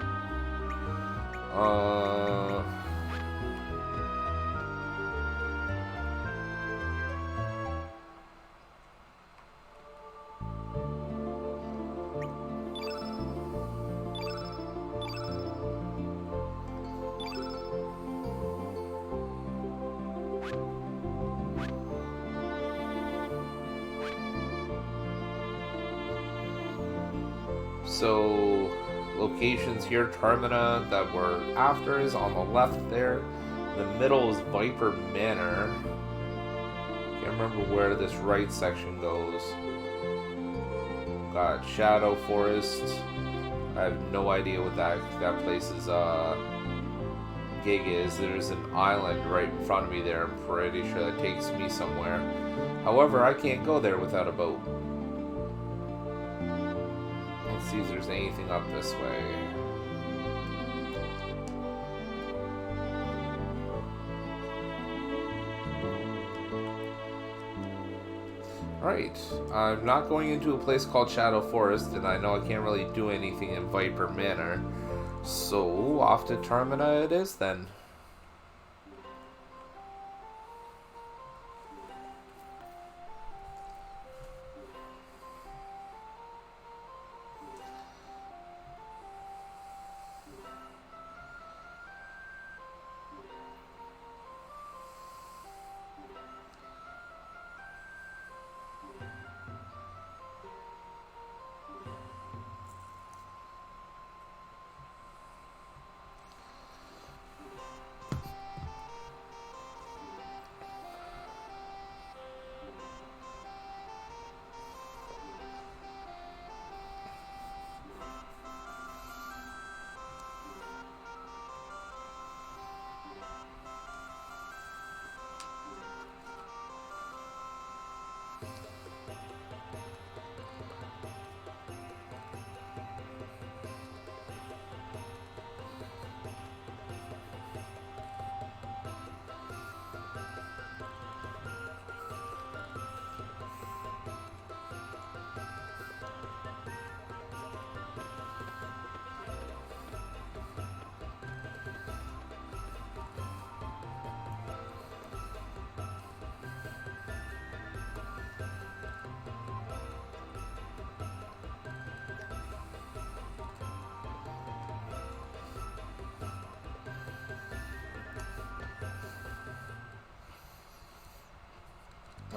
So, locations here, Termina, that we're after is on the left there. The middle is Viper Manor. Can't remember where this right section goes. Got Shadow Forest. I have no idea what that place's gig is. There's an island right in front of me there. I'm pretty sure that takes me somewhere. However, I can't go there without a boat. Let's see if there's anything up this way. Right. I'm not going into a place called Shadow Forest, and I know I can't really do anything in Viper Manor. So, off to Termina it is then.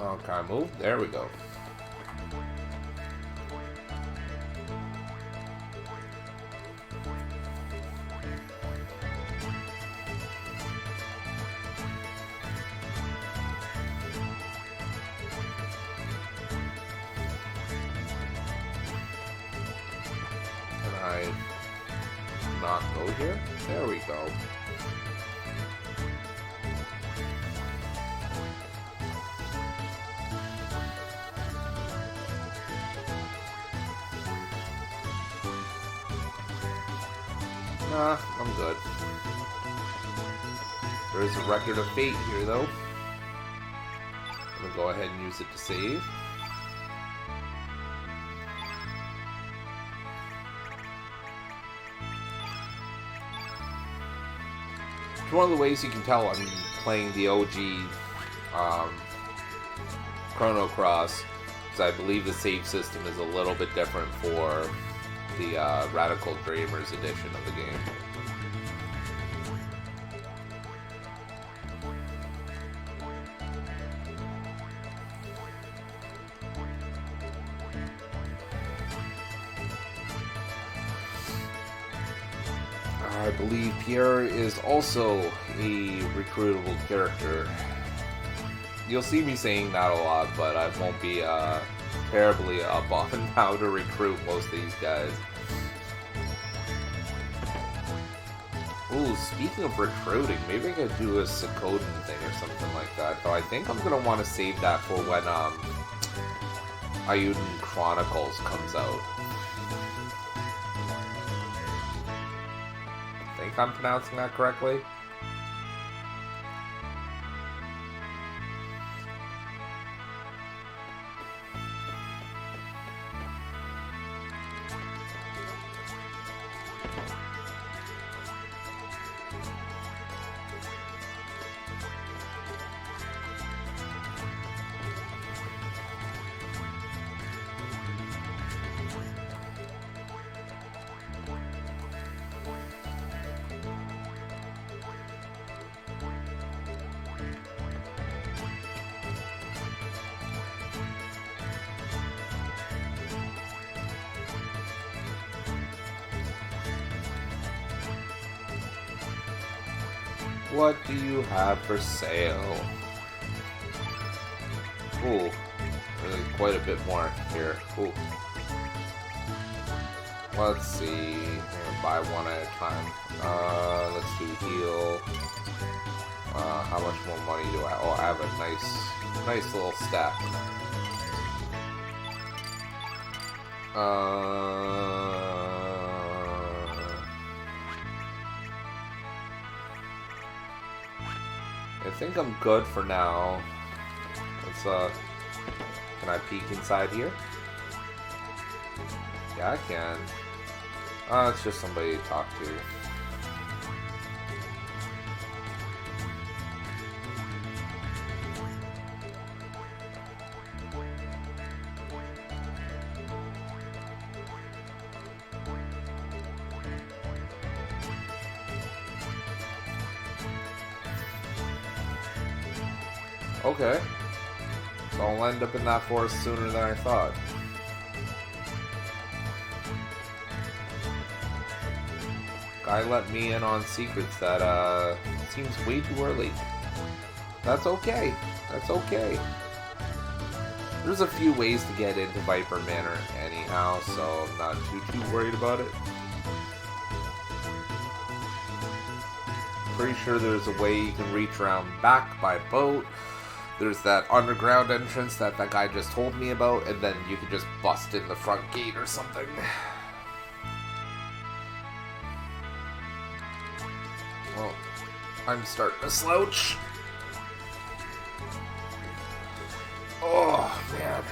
Oh, can I move? There we go. Can I not go here? There we go. Nah, I'm good. There is a record of fate here, though. I'm gonna go ahead and use it to save. It's one of the ways you can tell I'm playing the OG Chrono Cross, because I believe the save system is a little bit different for the Radical Dreamers edition of the game. I believe Pierre is also a recruitable character. You'll see me saying that a lot, but I won't be terribly up on how to recruit most of these guys. Ooh, speaking of recruiting, maybe I could do a Sokoden thing or something like that. Though I think I'm gonna want to save that for when Ayuden Chronicles comes out. I think I'm pronouncing that correctly. What do you have for sale? Ooh, really quite a bit more here. Ooh. Let's see. I'm gonna buy one at a time. Let's do heal. How much more money do I have? Oh, I have a nice little stack. I think I'm good for now. Let's, can I peek inside here? Yeah, I can. It's just somebody to talk to. Okay. So I'll end up in that forest sooner than I thought. Guy let me in on secrets that, seems way too early. That's okay. That's okay. There's a few ways to get into Viper Manor anyhow, so I'm not too worried about it. Pretty sure there's a way you can reach around back by boat. There's that underground entrance that guy just told me about, and then you can just bust in the front gate or something. Well, I'm starting to slouch. Oh, man.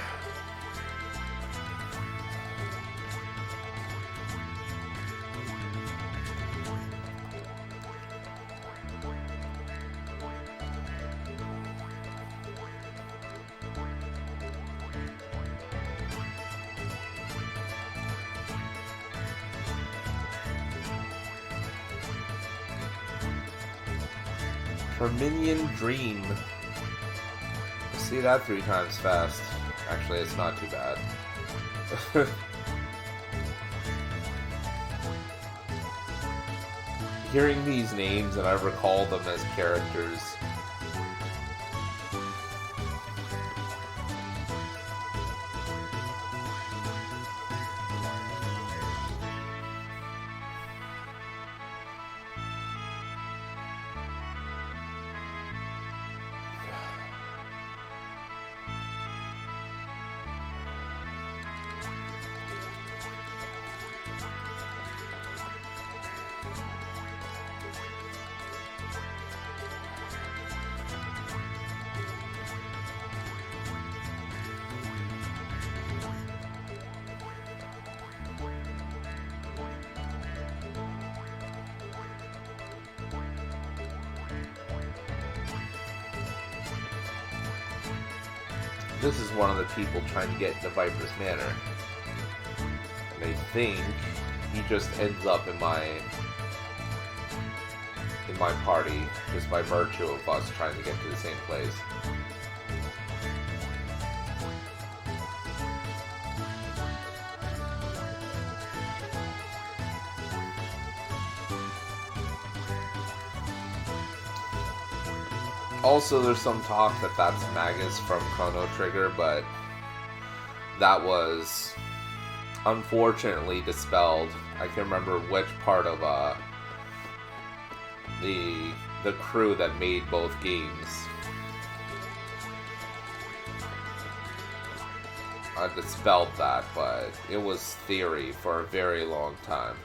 Terminian Dream. See that 3 times fast. Actually, it's not too bad. Hearing these names, and I recall them as characters. This is one of the people trying to get into Viper's Manor. And I think he just ends up in my party just by virtue of us trying to get to the same place. Also, there's some talk that that's Magus from Chrono Trigger, but that was unfortunately dispelled. I can't remember which part of the crew that made both games dispelled that, but it was theory for a very long time.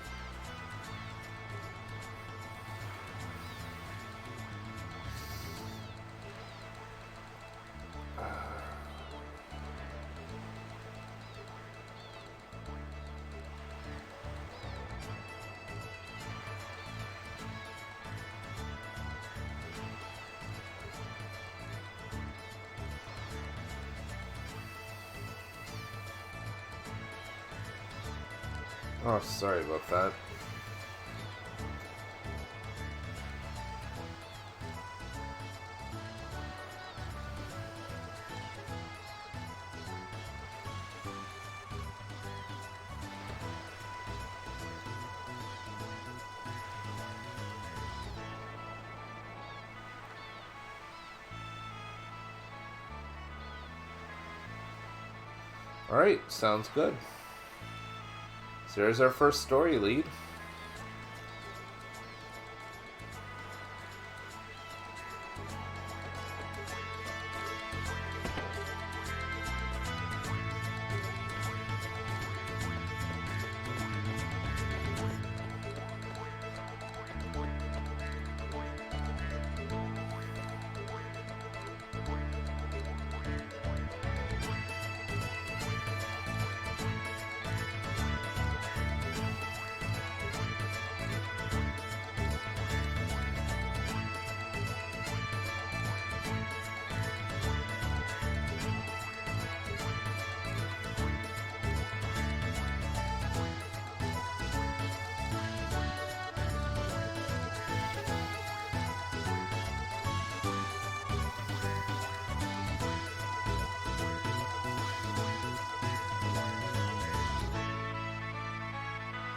Oh, sorry about that. Alright, sounds good. So there's our first story lead.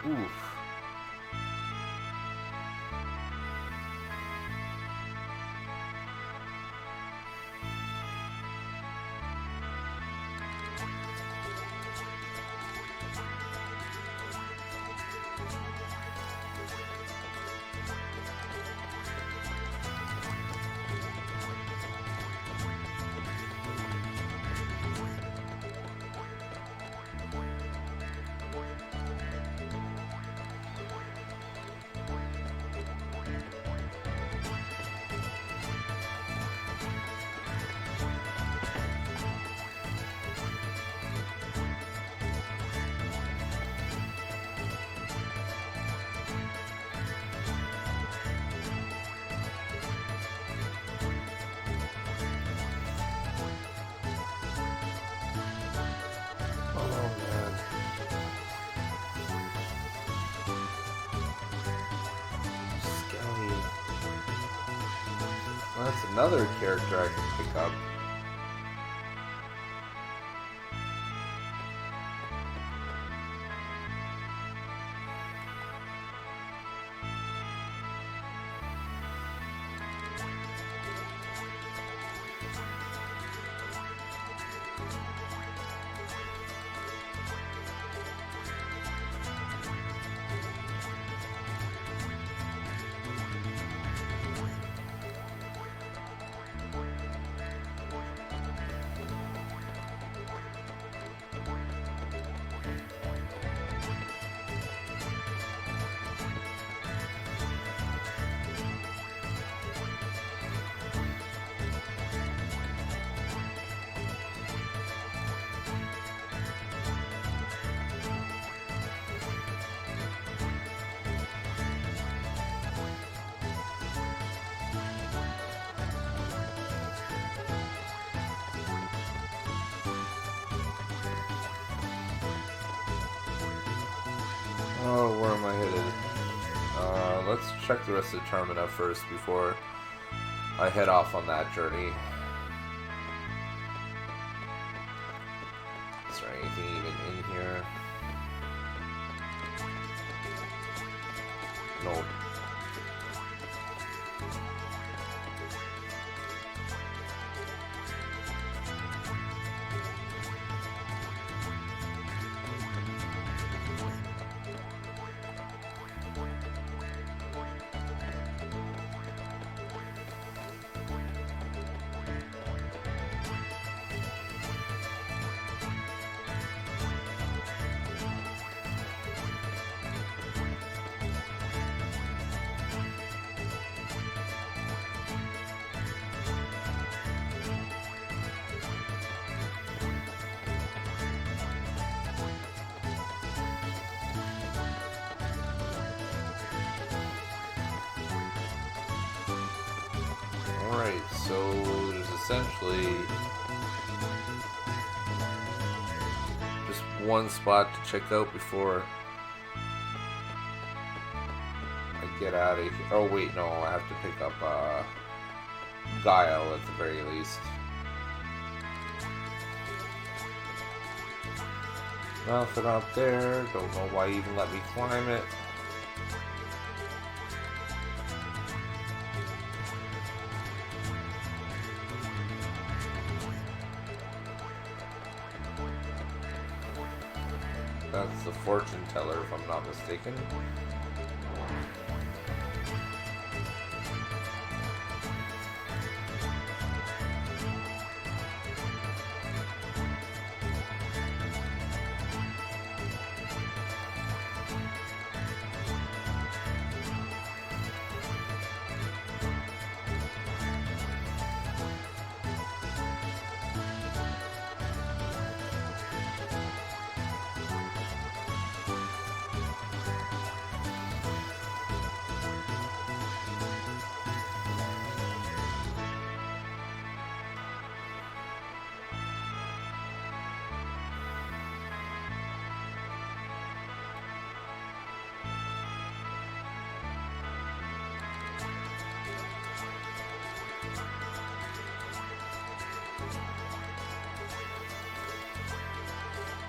Oof. That's another character I can pick up. Oh, where am I headed? Let's check the rest of Termina first before I head off on that journey. Is there anything even in here? Nope. Alright, so there's essentially just one spot to check out before I get out of here. Oh wait, no, I have to pick up Guile at the very least. Nothing up there, don't know why you even let me climb it. That's the fortune teller, if I'm not mistaken.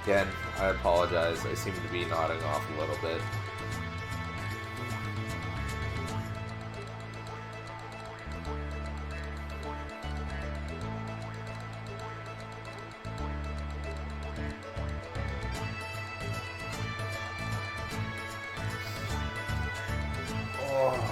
Again, I apologize. I seem to be nodding off a little bit. Oh, man.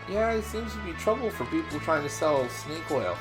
Yeah, it seems to be trouble for people trying to sell snake oil.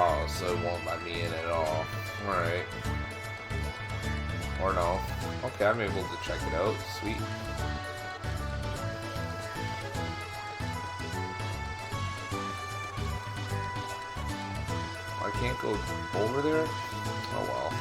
Oh, so it won't let me in at all. Alright. Or no. Okay, I'm able to check it out. Sweet. I can't go over there? Oh well.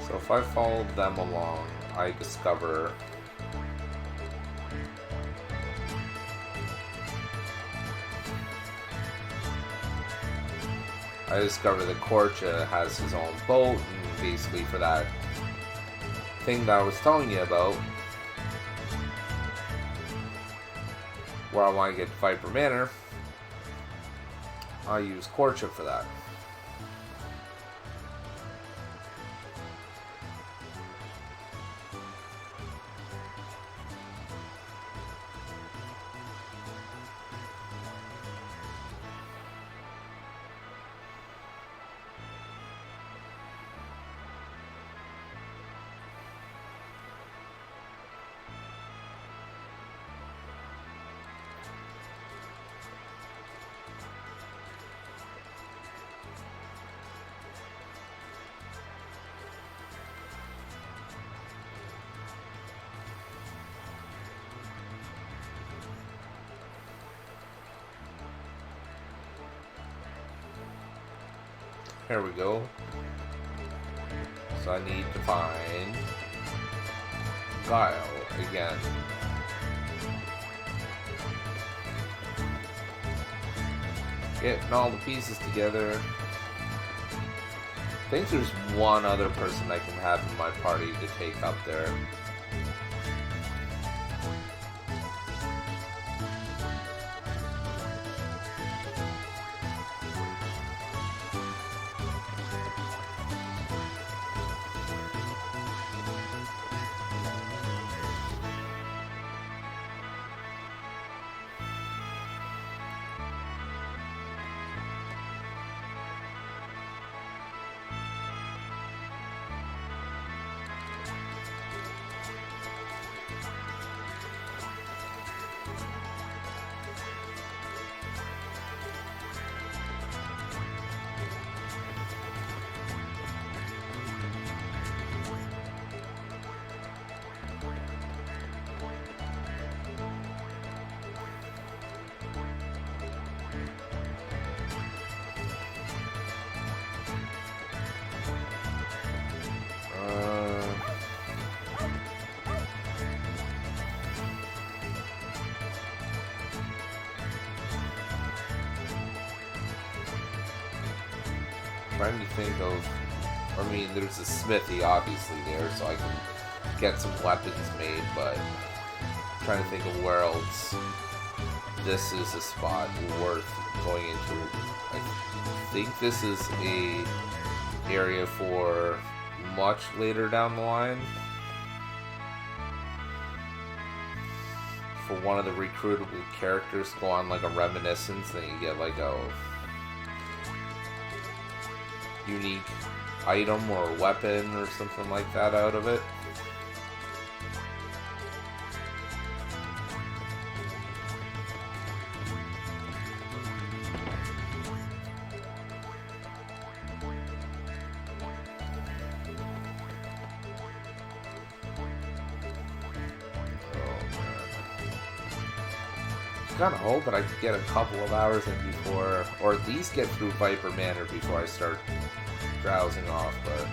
So if I follow them along, I discover that Korcha has his own boat, and basically for that thing that I was telling you about, where I want to get Viper Manor, I use Korcha for that. Here we go. So I need to find Guile again. Getting all the pieces together. I think there's one other person I can have in my party to take up there. Trying to think of I mean, there's a smithy obviously there, so I can get some weapons made, but I'm trying to think of where else this is a spot worth going into. I think this is a area for much later down the line. For one of the recruitable characters to go on like a reminiscence, then you get like a unique item or weapon or something like that out of it. Kind of hoping I could get a couple of hours in before, or at least get through Viper Manor before I start drowsing off, but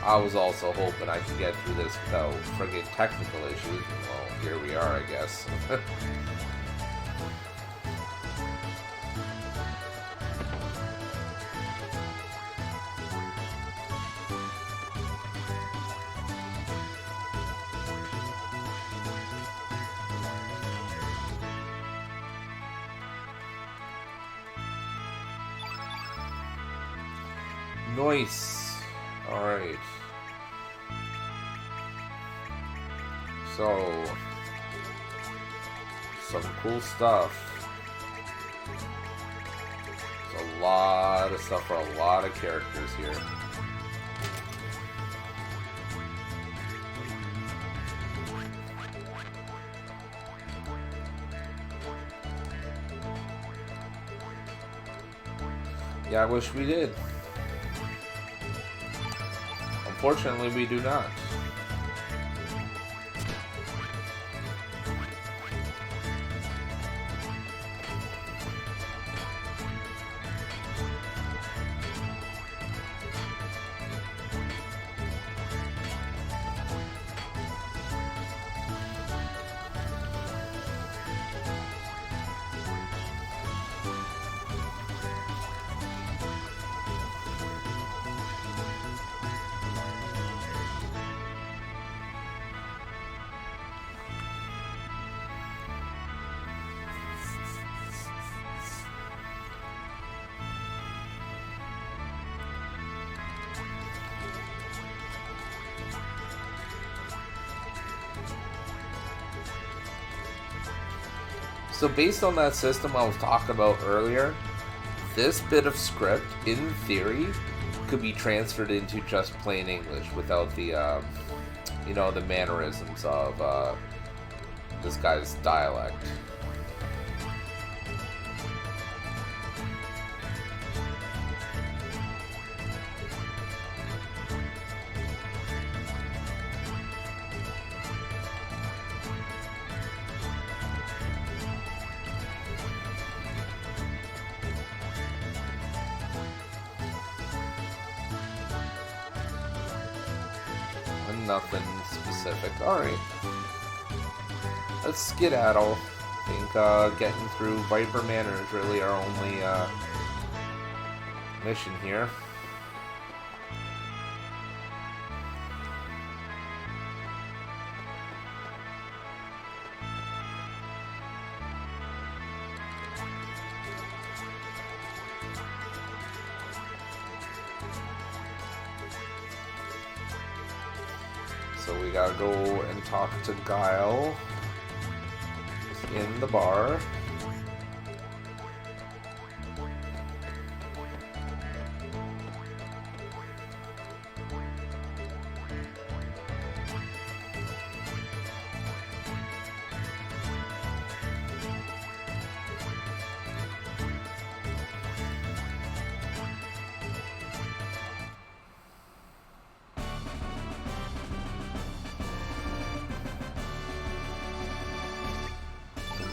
I was also hoping I could get through this without friggin' technical issues, and well, here we are, I guess. Nice. Alright. So, some cool stuff. There's a lot of stuff for a lot of characters here. Yeah, I wish we did. Unfortunately, we do not. So based on that system I was talking about earlier, this bit of script, in theory, could be transferred into just plain English without the, you know, the mannerisms of this guy's dialect. Nothing specific. Alright. Let's skedaddle. I think getting through Viper Manor is really our only mission here. So we gotta go and talk to Guile in the bar.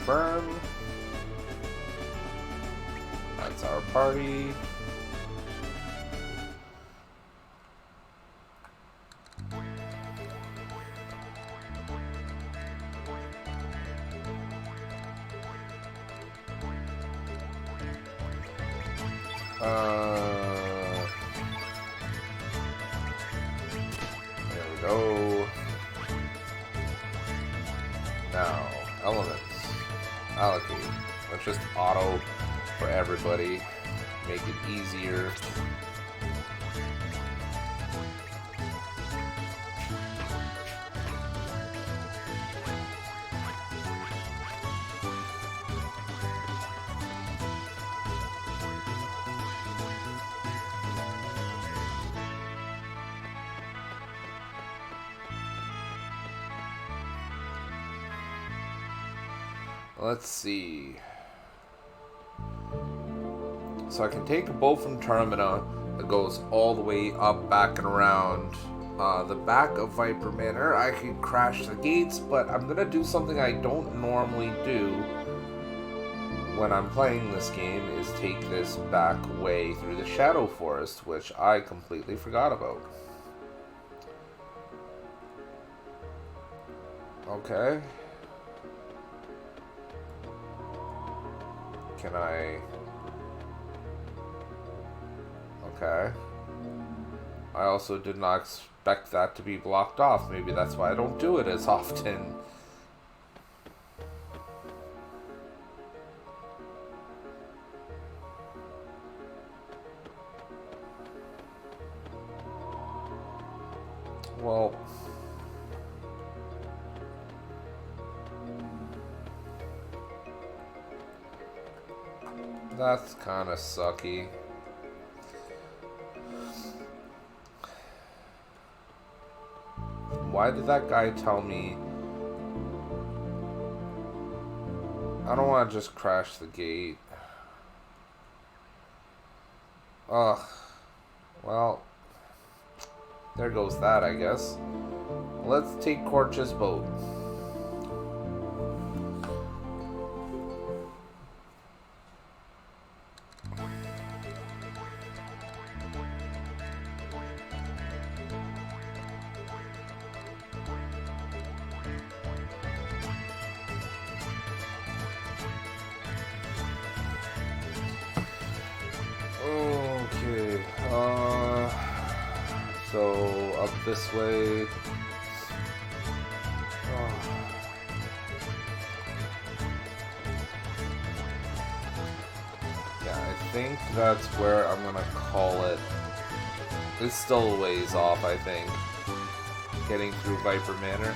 Confirm. That's our party. go. Now, elements. Allocate. Let's just auto for everybody. Make it easier. Let's see. So I can take a bow from Termina that goes all the way up, back, and around the back of Viper Manor. I can crash the gates, but I'm going to do something I don't normally do when I'm playing this game, is take this back way through the Shadow Forest, which I completely forgot about. Okay. Can I... Okay. I also did not expect that to be blocked off. Maybe that's why I don't do it as often. Well... That's kind of sucky. Why did that guy tell me? I don't want to just crash the gate. Ugh. Well, there goes that, I guess. Let's take Korch's boat. Okay, so up this way. Yeah, I think that's where I'm gonna call it. It's still a ways off, I think. Getting through Viper Manor.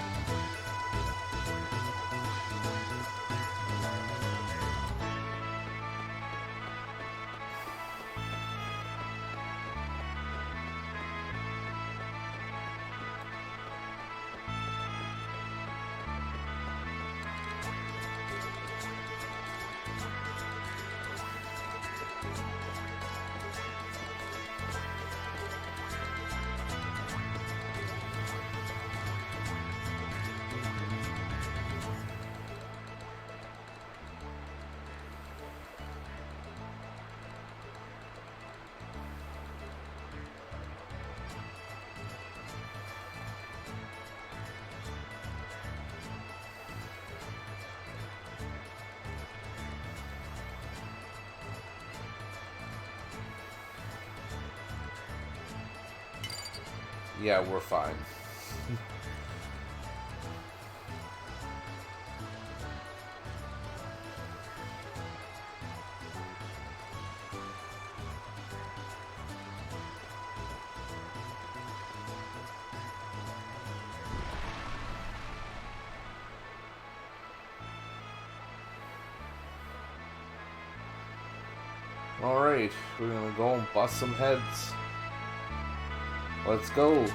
Yeah, we're fine. Alright, we're gonna go and bust some heads. Let's go.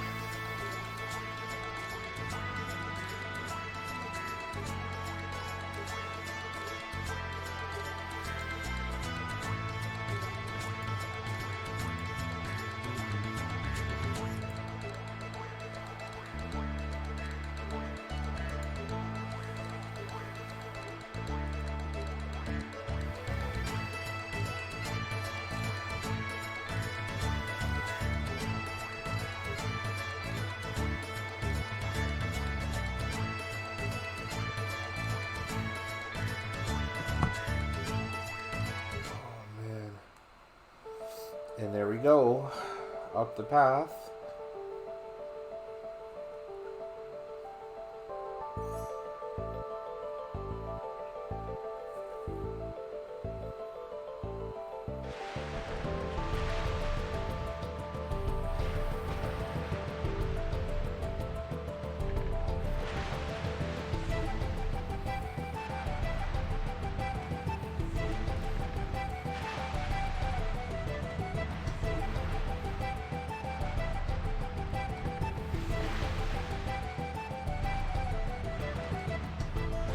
And there we go, up the path.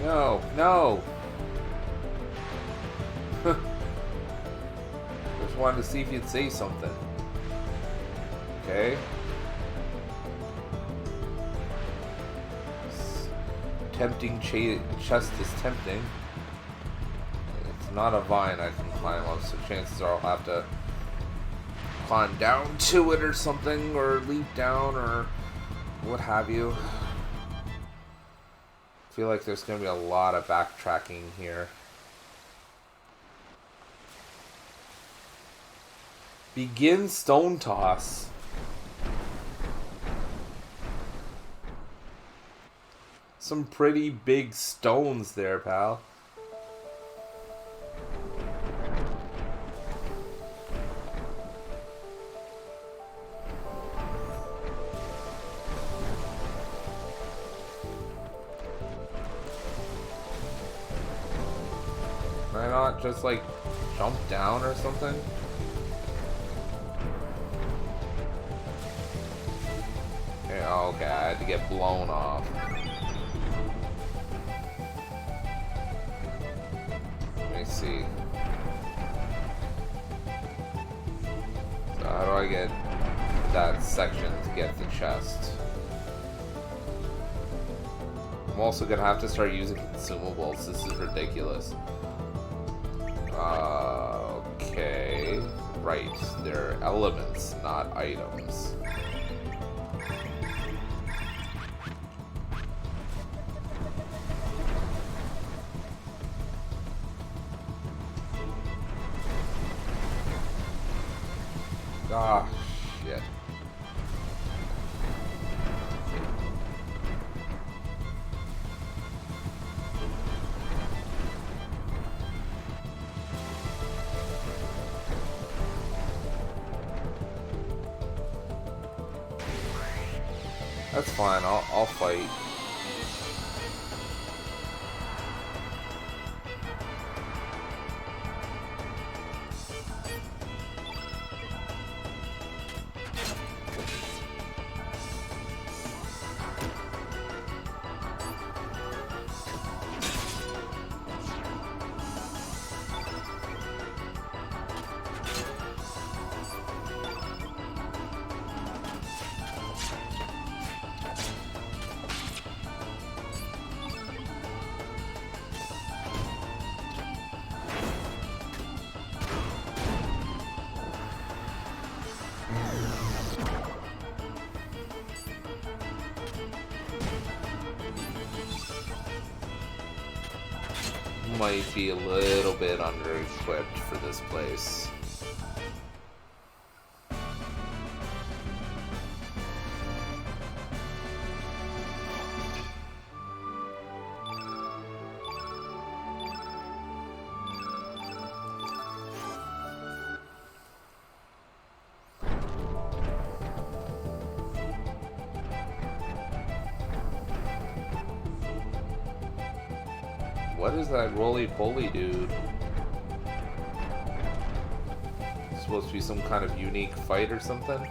No, no. Just wanted to see if you'd say something. Okay. Tempting chest is tempting. It's not a vine I can climb up, so chances are I'll have to climb down to it or something, or leap down, or what have you. I feel like there's going to be a lot of backtracking here. Begin stone toss. Some pretty big stones there, pal. Can I not just like jump down or something? Okay, okay, I had to get blown off. Let me see. So how do I get that section to get the chest? I'm also gonna have to start using consumables. This is ridiculous. Okay. Right. They're elements, not items. Ah, shit. That's fine, I'll fight. Might be a little bit under-equipped for this place. What is that roly-poly dude? It's supposed to be some kind of unique fight or something?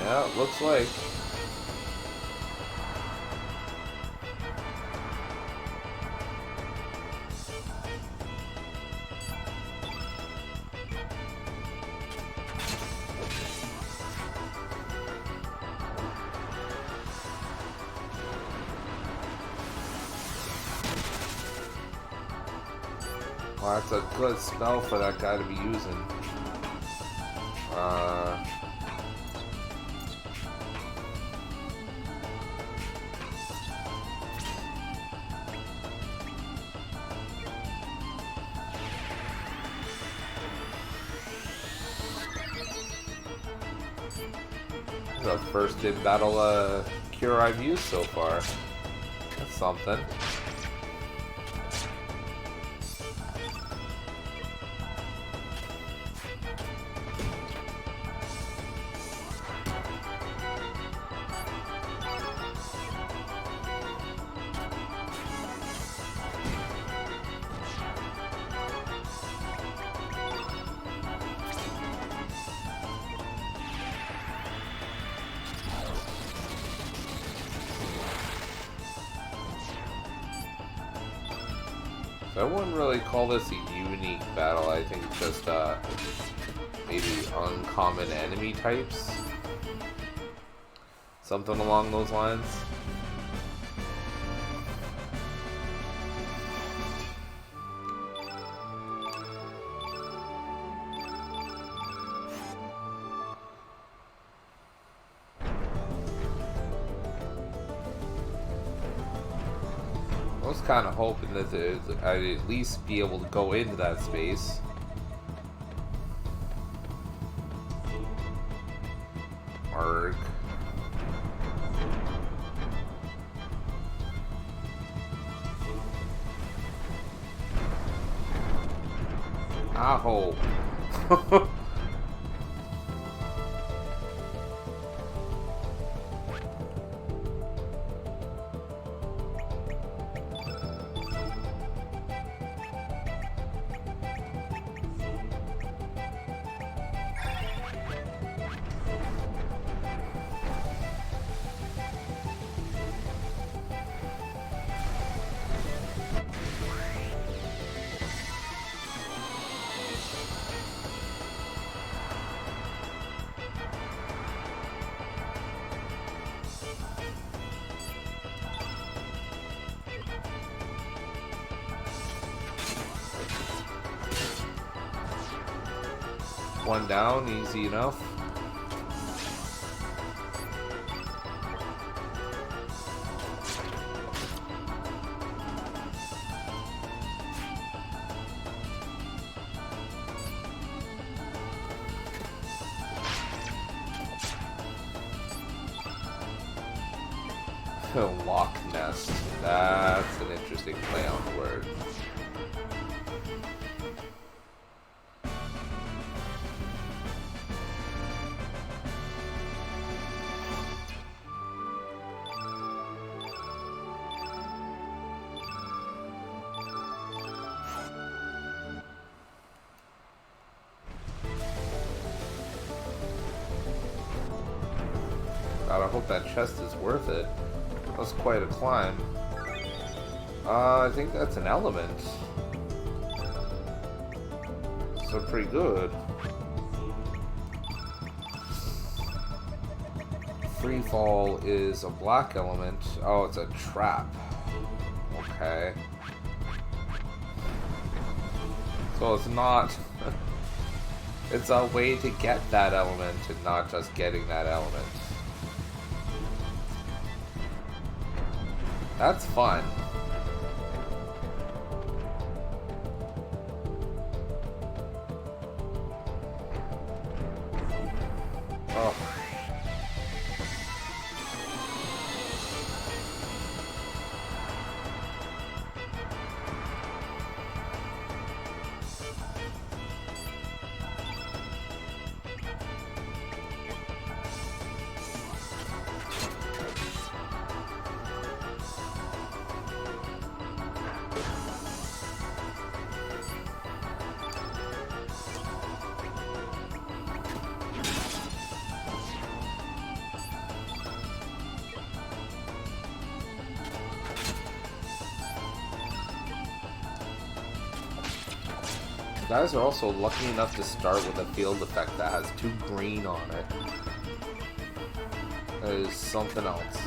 Yeah, it looks like. Well, that's a good spell for that guy to be using. The first in-battle cure I've used so far. That's something. I wouldn't really call this a unique battle. I think just maybe uncommon enemy types. Something along those lines. I was kind of hoping that I'd at least be able to go into that space. Arg. Aho. One down, easy enough. Loch Nest. That's an interesting play on the word. God, I hope that chest is worth it. That was quite a climb. I think that's an element. So pretty good. Free fall is a black element. Oh, it's a trap. Okay. So it's not... it's a way to get that element and not just getting that element. That's fun. Oh. Guys are also lucky enough to start with a field effect that has 2 green on it. That is something else.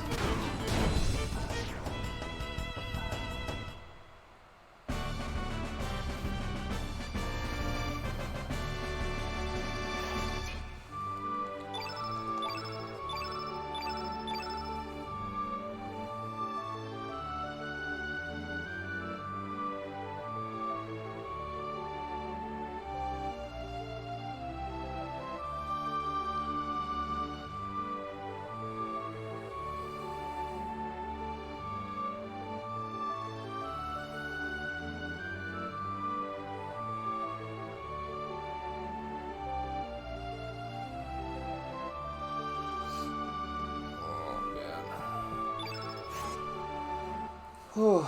Whew.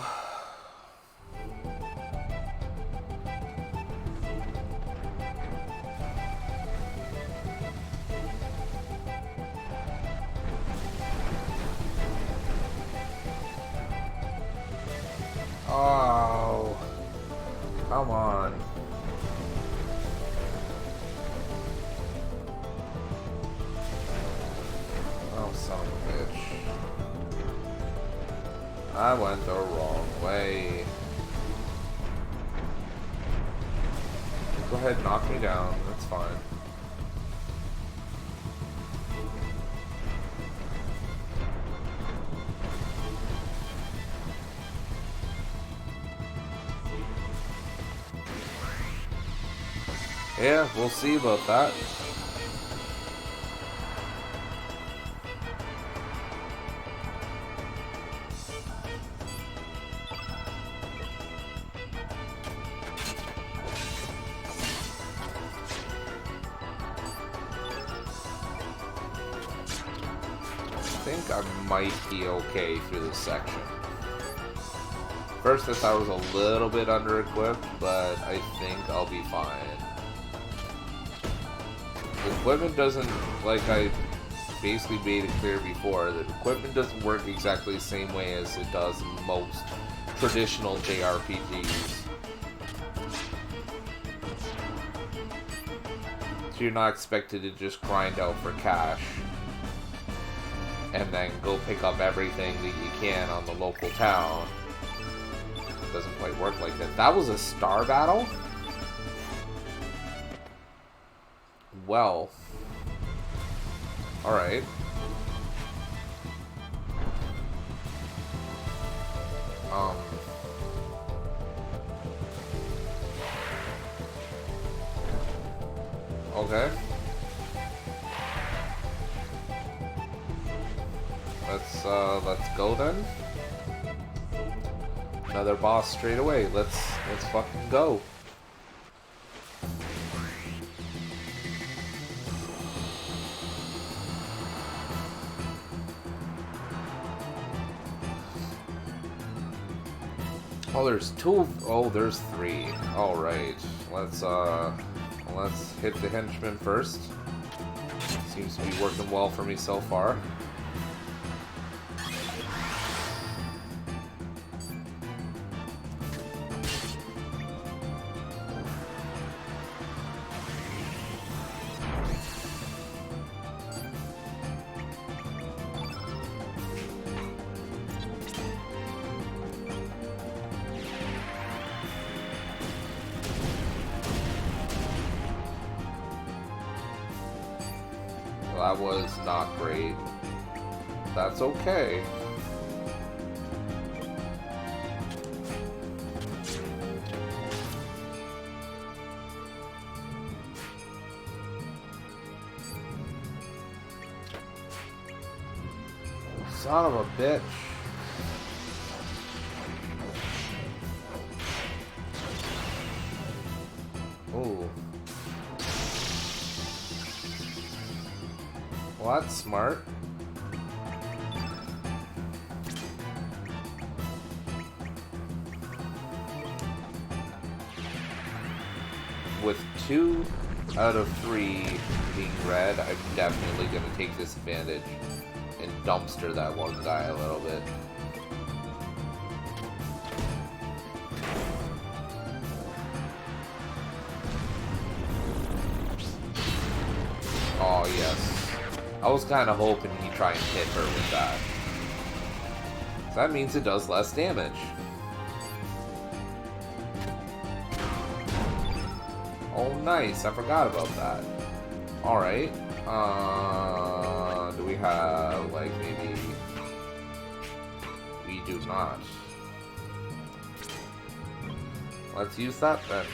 Oh. Come on. Oh, son of a bitch. I went the wrong way. Go ahead and knock me down. That's fine. Yeah, we'll see about that. I think I might be okay through this section. First I thought I was a little bit under-equipped, but I think I'll be fine. The equipment doesn't, like I basically made it clear before, the equipment doesn't work exactly the same way as it does in most traditional JRPGs. So you're not expected to just grind out for cash and then go pick up everything that you can on the local town. It doesn't quite work like that. That was a star battle? Well. Alright. Okay. Let's go then. Another boss straight away. Let's fucking go. Oh, there's two. Oh, there's three. All right. Let's hit the henchman first. Seems to be working well for me so far. That was not great. That's okay. Son of a bitch. Ooh. Well, that's smart. With 2 out of 3 being red, I'm definitely going to take this advantage and dumpster that one guy a little bit. Oh, yes. I was kind of hoping he'd try and hit her with that. So that means it does less damage. Oh, nice. I forgot about that. Alright. Do we have, like, maybe... We do not. Let's use that then.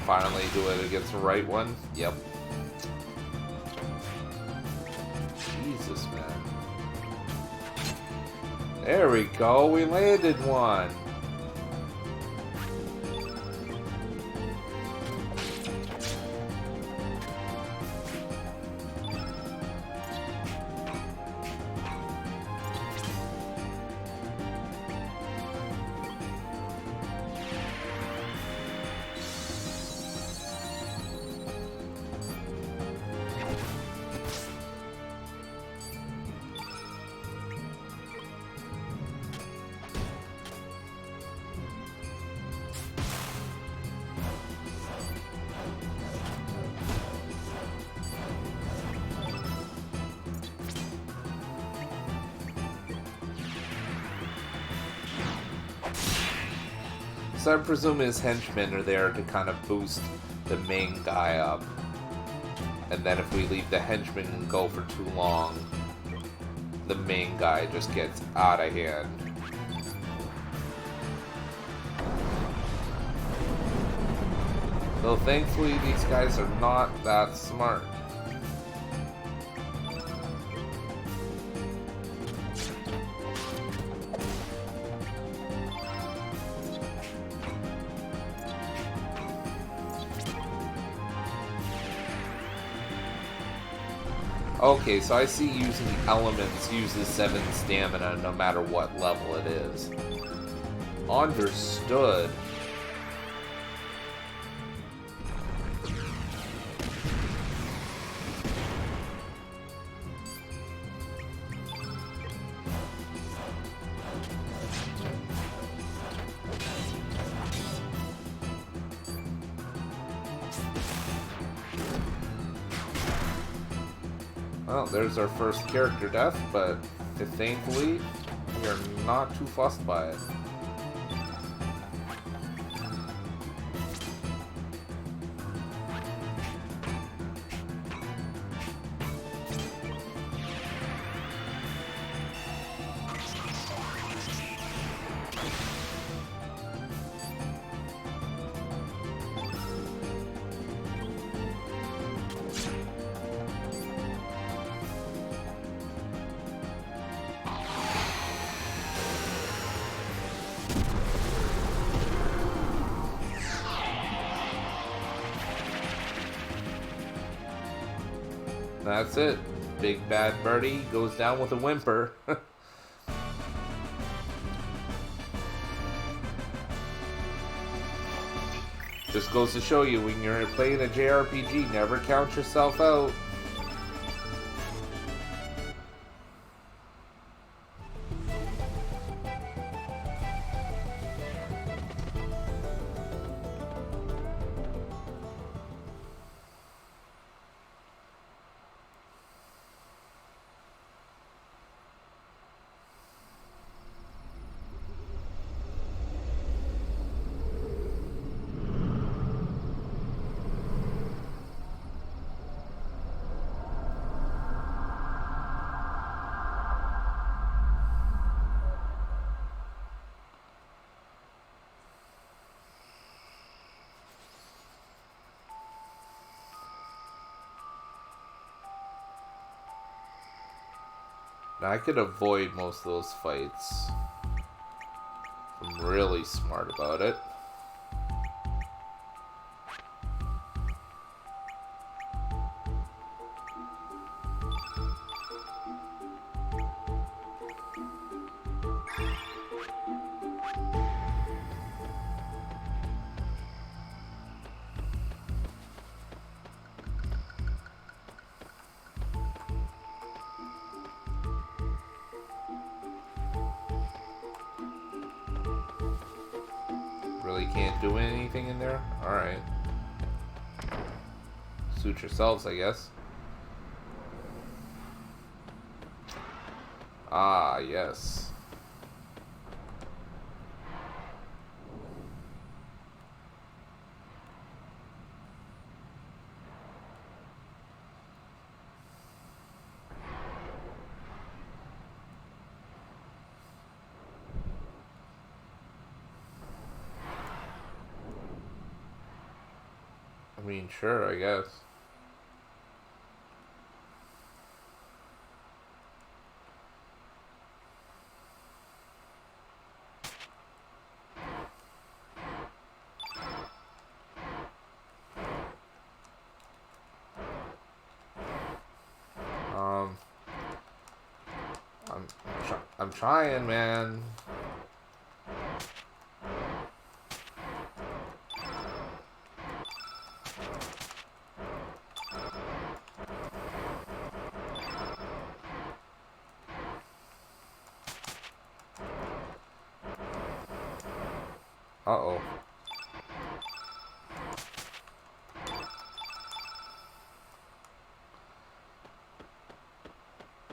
Finally do it against the right one. Yep. Jesus, man. There we go. We landed one. So I presume his henchmen are there to kind of boost the main guy up. And then if we leave the henchmen go for too long, the main guy just gets out of hand. Though thankfully these guys are not that smart. Okay, so I see using elements uses 7 stamina no matter what level it is. Understood. Well, there's our first character death, but thankfully, we are not too fussed by it. That's it. Big Bad Birdie goes down with a whimper. Just goes to show you, when you're playing a JRPG, never count yourself out. Now, I could avoid most of those fights. I'm really smart about it. Really can't do anything in there? Alright. Suit yourselves, I guess. Ah, yes. I mean, sure, I guess. I'm trying, man. Uh-oh.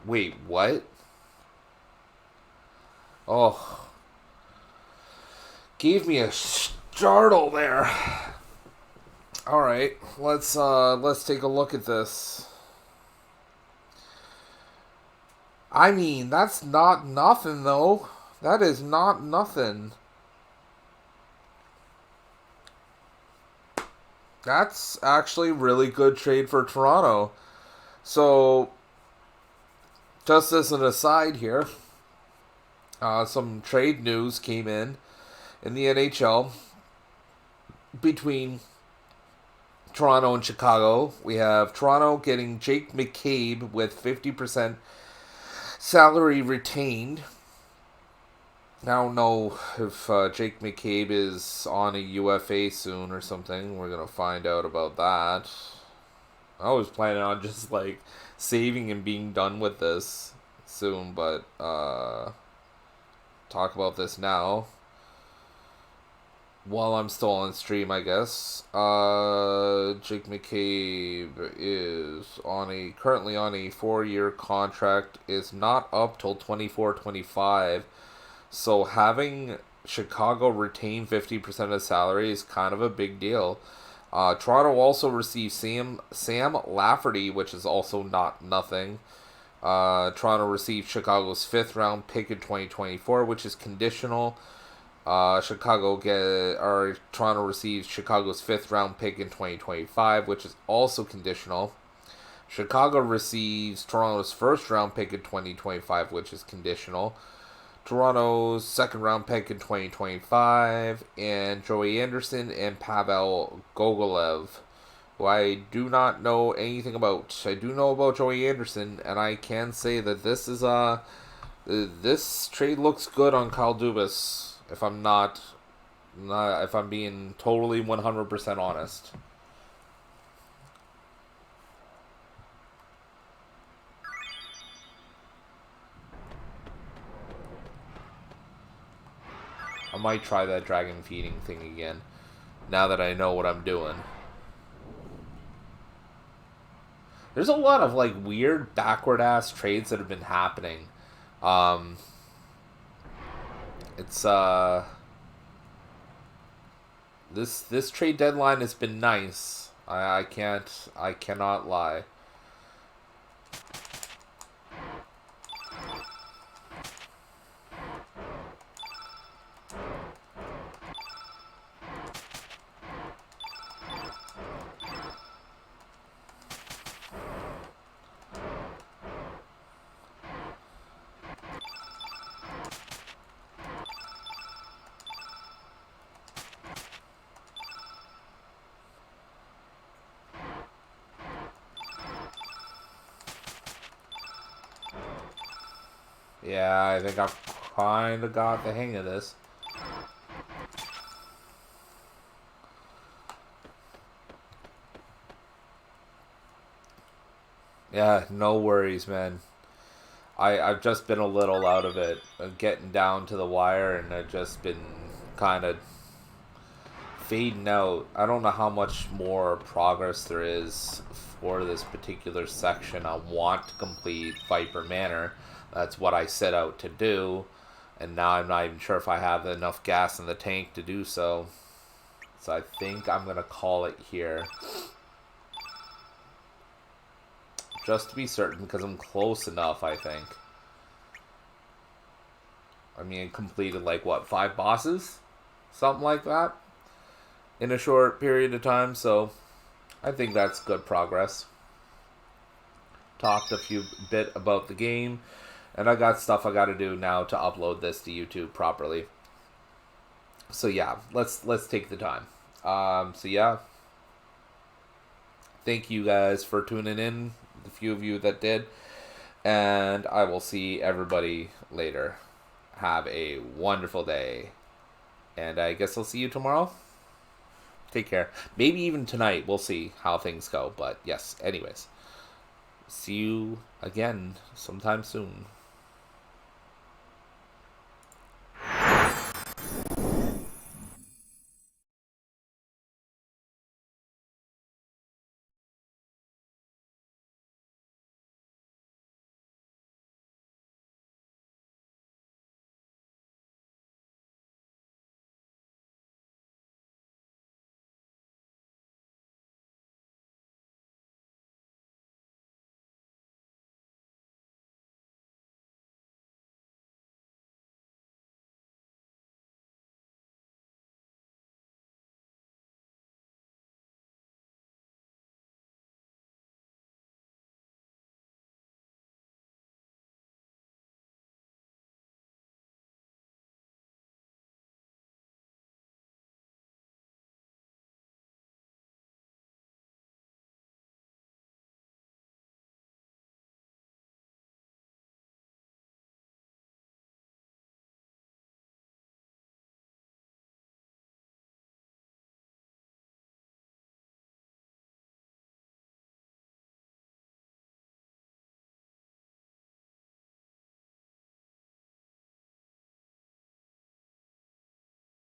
Wait, what? Oh. Gave me a Jardel there. All right, let's take a look at this. I mean, that's not nothing though. That is not nothing. That's actually really good trade for Toronto. So, just as an aside here, some trade news came in the NHL between Toronto and Chicago. We have Toronto getting Jake McCabe with 50% salary retained. I don't know if Jake McCabe is on a UFA soon or something. We're going to find out about that. I was planning on just like saving and being done with this soon, but talk about this now while I'm still on stream, I guess. Jake McCabe is currently on a 4-year contract, is not up till 24-25. So having Chicago retain 50% of salary is kind of a big deal. Toronto also received Sam Lafferty, which is also not nothing. Toronto received Chicago's 5th round pick in 2024, which is conditional. Toronto receives Chicago's 5th round pick in 2025, which is also conditional. Chicago receives Toronto's 1st round pick in 2025, which is conditional. Toronto's 2nd round pick in 2025, and Joey Anderson and Pavel Gogolev, who I do not know anything about. I do know about Joey Anderson, and I can say that this is this trade looks good on Kyle Dubas. If I'm being totally 100% honest. I might try that dragon feeding thing again, now that I know what I'm doing. There's a lot of like weird backward ass trades that have been happening. It's this trade deadline has been nice. I cannot lie. Yeah, I think I've kind of got the hang of this. Yeah, no worries, man. I've just been a little out of it, getting down to the wire, and I've just been kind of fading out. I don't know how much more progress there is for this particular section. I want to complete Viper Manor. That's what I set out to do, and now I'm not even sure if I have enough gas in the tank to do so. So I think I'm going to call it here. Just to be certain, because I'm close enough, I think. I mean, I completed like, what, 5 bosses? Something like that. In a short period of time, so I think that's good progress. Talked a bit about the game, and I got stuff I got to do now to upload this to YouTube properly. So yeah, let's take the time. So yeah, thank you guys for tuning in, the few of you that did, and I will see everybody later. Have a wonderful day, and I guess I'll see you tomorrow. Take care. Maybe even tonight. We'll see how things go. But yes, anyways. See you again sometime soon.